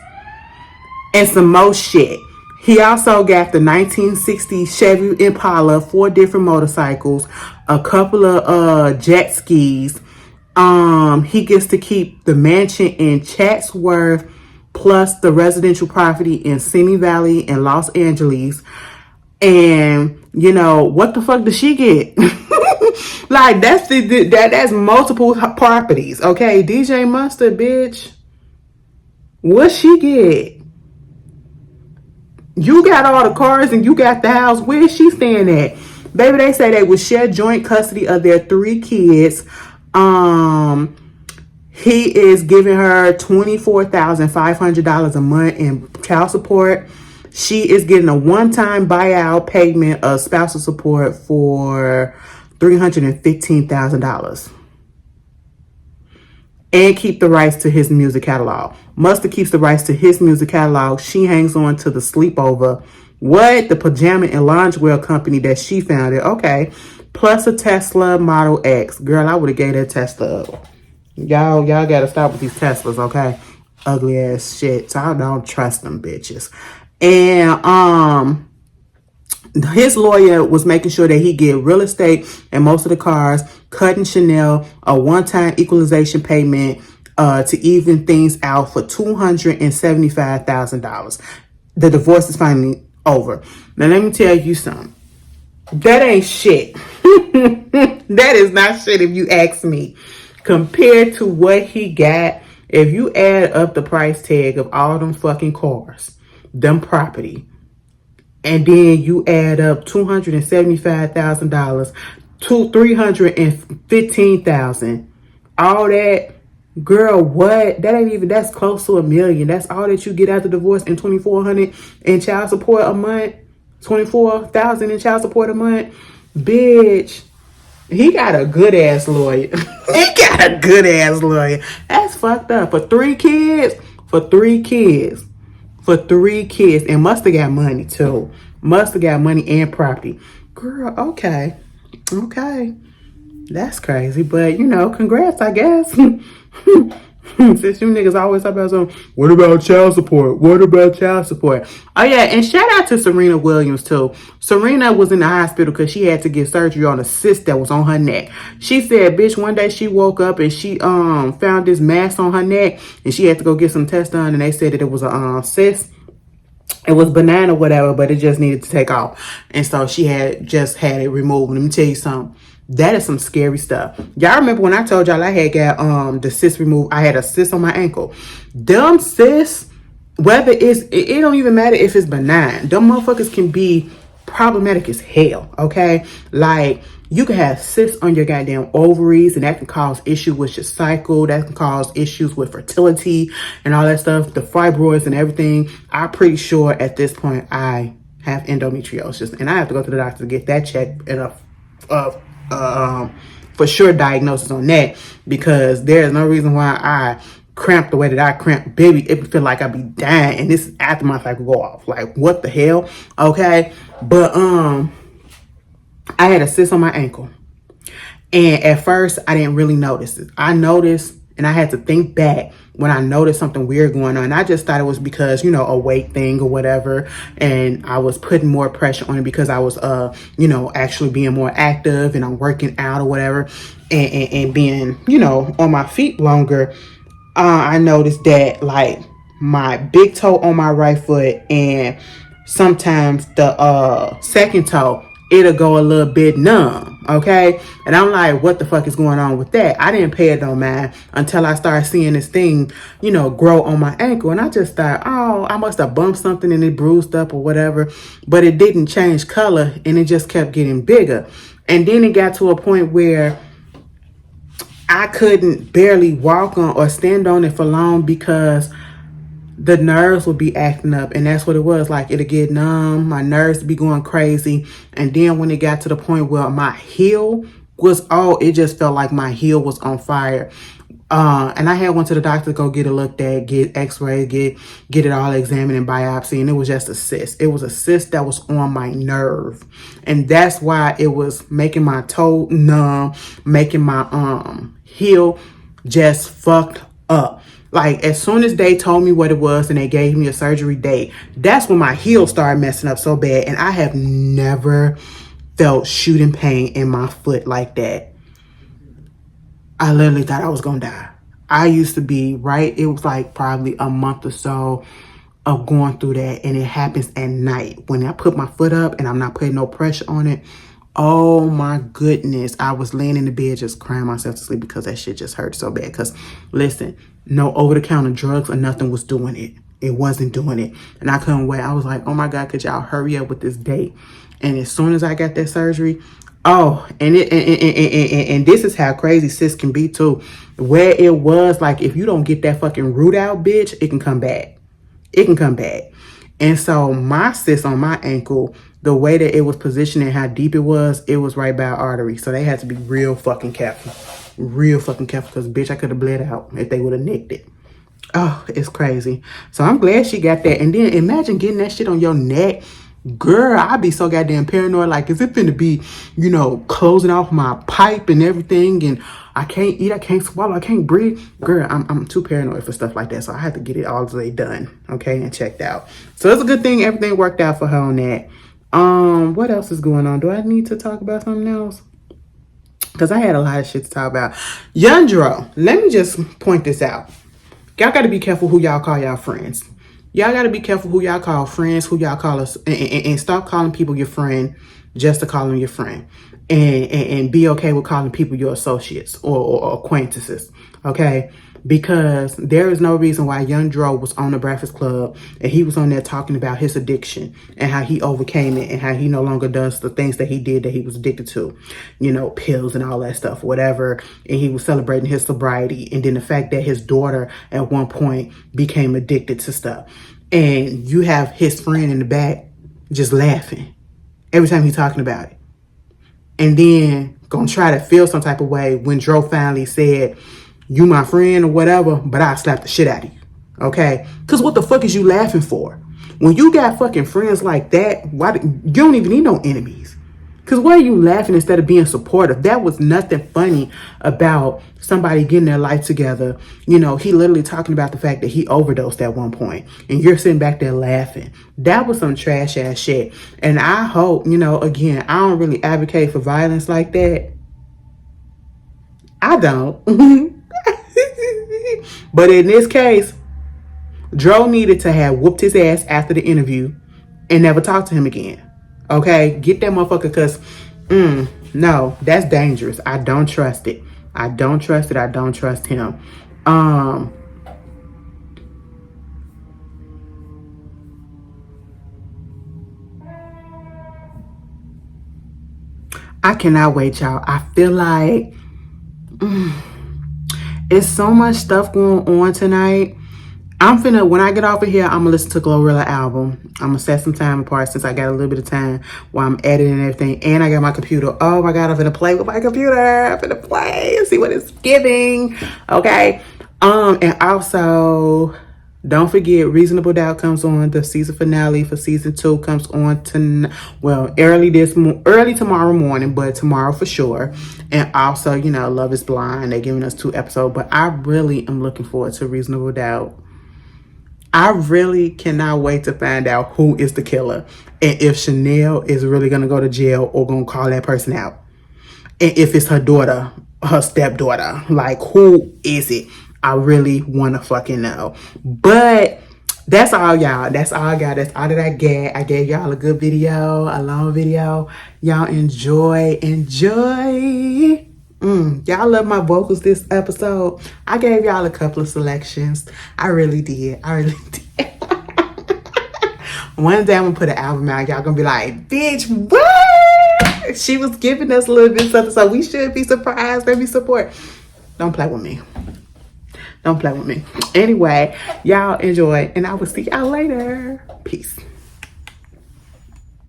and some more shit. He also got the 1960 Chevy Impala, 4 different motorcycles, a couple of jet skis. He gets to keep the mansion in Chatsworth, plus the residential property in Simi Valley in Los Angeles. And what the fuck does she get? Like, that's multiple properties. Okay, DJ Mustard, bitch, what she get? You got all the cars and you got the house. Where is she staying at? Baby, they say they would share joint custody of their 3 kids. He is giving her $24,500 a month in child support. She is getting a one-time buyout payment of spousal support for $315,000. And keep the rights to his music catalog. Mustard keeps the rights to his music catalog. She hangs on to the sleepover. What? The pajama and lingerie company that she founded. Okay. Plus a Tesla Model X. Girl, I would have gave that Tesla up. Y'all gotta stop with these Teslas, okay? Ugly ass shit. So I don't trust them bitches. And His lawyer was making sure that he get real estate and most of the cars, cutting Chanel a one-time equalization payment to even things out for $275,000. The divorce is finally over. Now let me tell you something. That ain't shit. That is not shit if you ask me. Compared to what he got, if you add up the price tag of all them fucking cars, them property, and then you add up $275,000 to $315,000, all that, girl, what? That ain't even, that's close to $1 million. That's all that you get after divorce and $2,400 in child support a month. $24,000 in child support a month. Bitch, he got a good ass lawyer. He got a good ass lawyer. That's fucked up. For three kids, and must have got money too. Must have got money and property. Girl, okay. That's crazy, but congrats, I guess. Since you niggas always talk about something, what about child support? Oh yeah, and shout out to Serena Williams too. Serena was in the hospital because she had to get surgery on a cyst that was on her neck. She said, bitch, one day she woke up and she found this mass on her neck and she had to go get some tests done and they said that it was a cyst. It was benign or whatever, but it just needed to take off. And so she had it removed. Let me tell you something. That is some scary stuff. Y'all remember when I told y'all I had got the cyst removed? I had a cyst on my ankle. Them cysts, whether it don't even matter if it's benign. Them motherfuckers can be problematic as hell, okay? Like, you can have cysts on your goddamn ovaries, and that can cause issues with your cycle. That can cause issues with fertility and all that stuff. The fibroids and everything. I'm pretty sure at this point I have endometriosis, and I have to go to the doctor to get that checked and for sure diagnosis on that, because there's no reason why I cramp the way that I cramp. Baby, it feel like I be dying, and this is after my cycle go off. Like, what the hell? Okay, but I had a cyst on my ankle, and at first I didn't really notice it. I noticed, and I had to think back when I noticed something weird going on. I just thought it was because, a weight thing or whatever. And I was putting more pressure on it because I was, actually being more active and I'm working out or whatever and being, on my feet longer. I noticed that like my big toe on my right foot and sometimes the second toe, it'll go a little bit numb, okay? And I'm like, what the fuck is going on with that? I didn't pay it no mind until I started seeing this thing, grow on my ankle. And I just thought, oh, I must have bumped something and it bruised up or whatever. But it didn't change color and it just kept getting bigger. And then it got to a point where I couldn't barely walk on or stand on it for long because the nerves would be acting up, and that's what it was. Like, it'll get numb, my nerves would be going crazy, and then when it got to the point where my heel was, it just felt like my heel was on fire. And I had went to the doctor to go get it looked at, get x-ray, get it all examined and biopsy, and it was just a cyst. It was a cyst that was on my nerve, and that's why it was making my toe numb, making my heel just fucked up. Like, as soon as they told me what it was and they gave me a surgery date, that's when my heel started messing up so bad. And I have never felt shooting pain in my foot like that. I literally thought I was going to die. I used to be, it was like probably a month or so of going through that. And it happens at night when I put my foot up and I'm not putting no pressure on it. Oh my goodness. I was laying in the bed just crying myself to sleep because that shit just hurt so bad. Because listen, no over-the-counter drugs or nothing was doing it. It wasn't doing it. And I couldn't wait. I was like, oh my God, could y'all hurry up with this date? And as soon as I got that surgery, and this is how crazy cysts can be too. Where it was, like, if you don't get that fucking root out, bitch, it can come back. It can come back. And so my cyst on my ankle, the way that it was positioned and how deep it was right by an artery. So they had to be real fucking careful. Real fucking careful, because bitch, I could have bled out if they would have nicked it. Oh, it's crazy. So I'm glad she got that. And then imagine getting that shit on your neck. Girl, I'd be so goddamn paranoid. Like, is it finna be, closing off my pipe and everything, and I can't eat, I can't swallow, I can't breathe. Girl, I'm too paranoid for stuff like that. So I had to get it all the way done, okay, and checked out. So it's a good thing everything worked out for her on that. What else is going on? Do I need to talk about something else? Because I had a lot of shit to talk about. Young Dro, let me just point this out. Y'all got to be careful who y'all call y'all friends. Y'all got to be careful who y'all call friends, who y'all call us, and stop calling people your friend just to call them your friend. And be okay with calling people your associates or acquaintances, okay? Because there is no reason why Young Dro was on the Breakfast Club and he was on there talking about his addiction and how he overcame it and how he no longer does the things that he did that he was addicted to, you know, pills and all that stuff, whatever. And he was celebrating his sobriety. And then the fact that his daughter at one point became addicted to stuff. And you have his friend in the back just laughing every time he's talking about it. And then gonna try to feel some type of way when Dro finally said, you my friend or whatever, but I'll slap the shit out of you. Okay? Because what the fuck is you laughing for? When you got fucking friends like that, why you don't even need no enemies. Because why are you laughing instead of being supportive? That was nothing funny about somebody getting their life together. You know, he literally talking about the fact that he overdosed at one point. And you're sitting back there laughing. That was some trash ass shit. And I hope, you know, again, I don't really advocate for violence like that. I don't. But in this case, Dro needed to have whooped his ass after the interview and never talk to him again. Okay? Get that motherfucker, because, no, that's dangerous. I don't trust it. I don't trust it. I don't trust him. I cannot wait, y'all. I feel like it's so much stuff going on tonight. When I get off of here, I'm gonna listen to Glorilla album. I'm gonna set some time apart since I got a little bit of time while I'm editing and everything. And I got my computer. Oh my God, I'm gonna play with my computer. I'm gonna play and see what it's giving. Okay. And also, don't forget, Reasonable Doubt comes on. The season finale for season 2 comes on early tomorrow morning, but tomorrow for sure. And also, you know, Love is Blind. They're giving us 2 episodes, but I really am looking forward to Reasonable Doubt. I really cannot wait to find out who is the killer and if Chanel is really going to go to jail or going to call that person out. And if it's her daughter, her stepdaughter, like, who is it? I really want to fucking know. But that's all, y'all. That's all I got. That's all that I get. I gave y'all a good video, a long video. Y'all enjoy. Y'all love my vocals this episode. I gave y'all a couple of selections. I really did. One day I'm gonna put an album out. Y'all gonna be like, bitch, what? She was giving us a little bit of something, so we should be surprised, maybe support. Don't play with me. Don't play with me. Anyway, y'all enjoy, and I will see y'all later. Peace.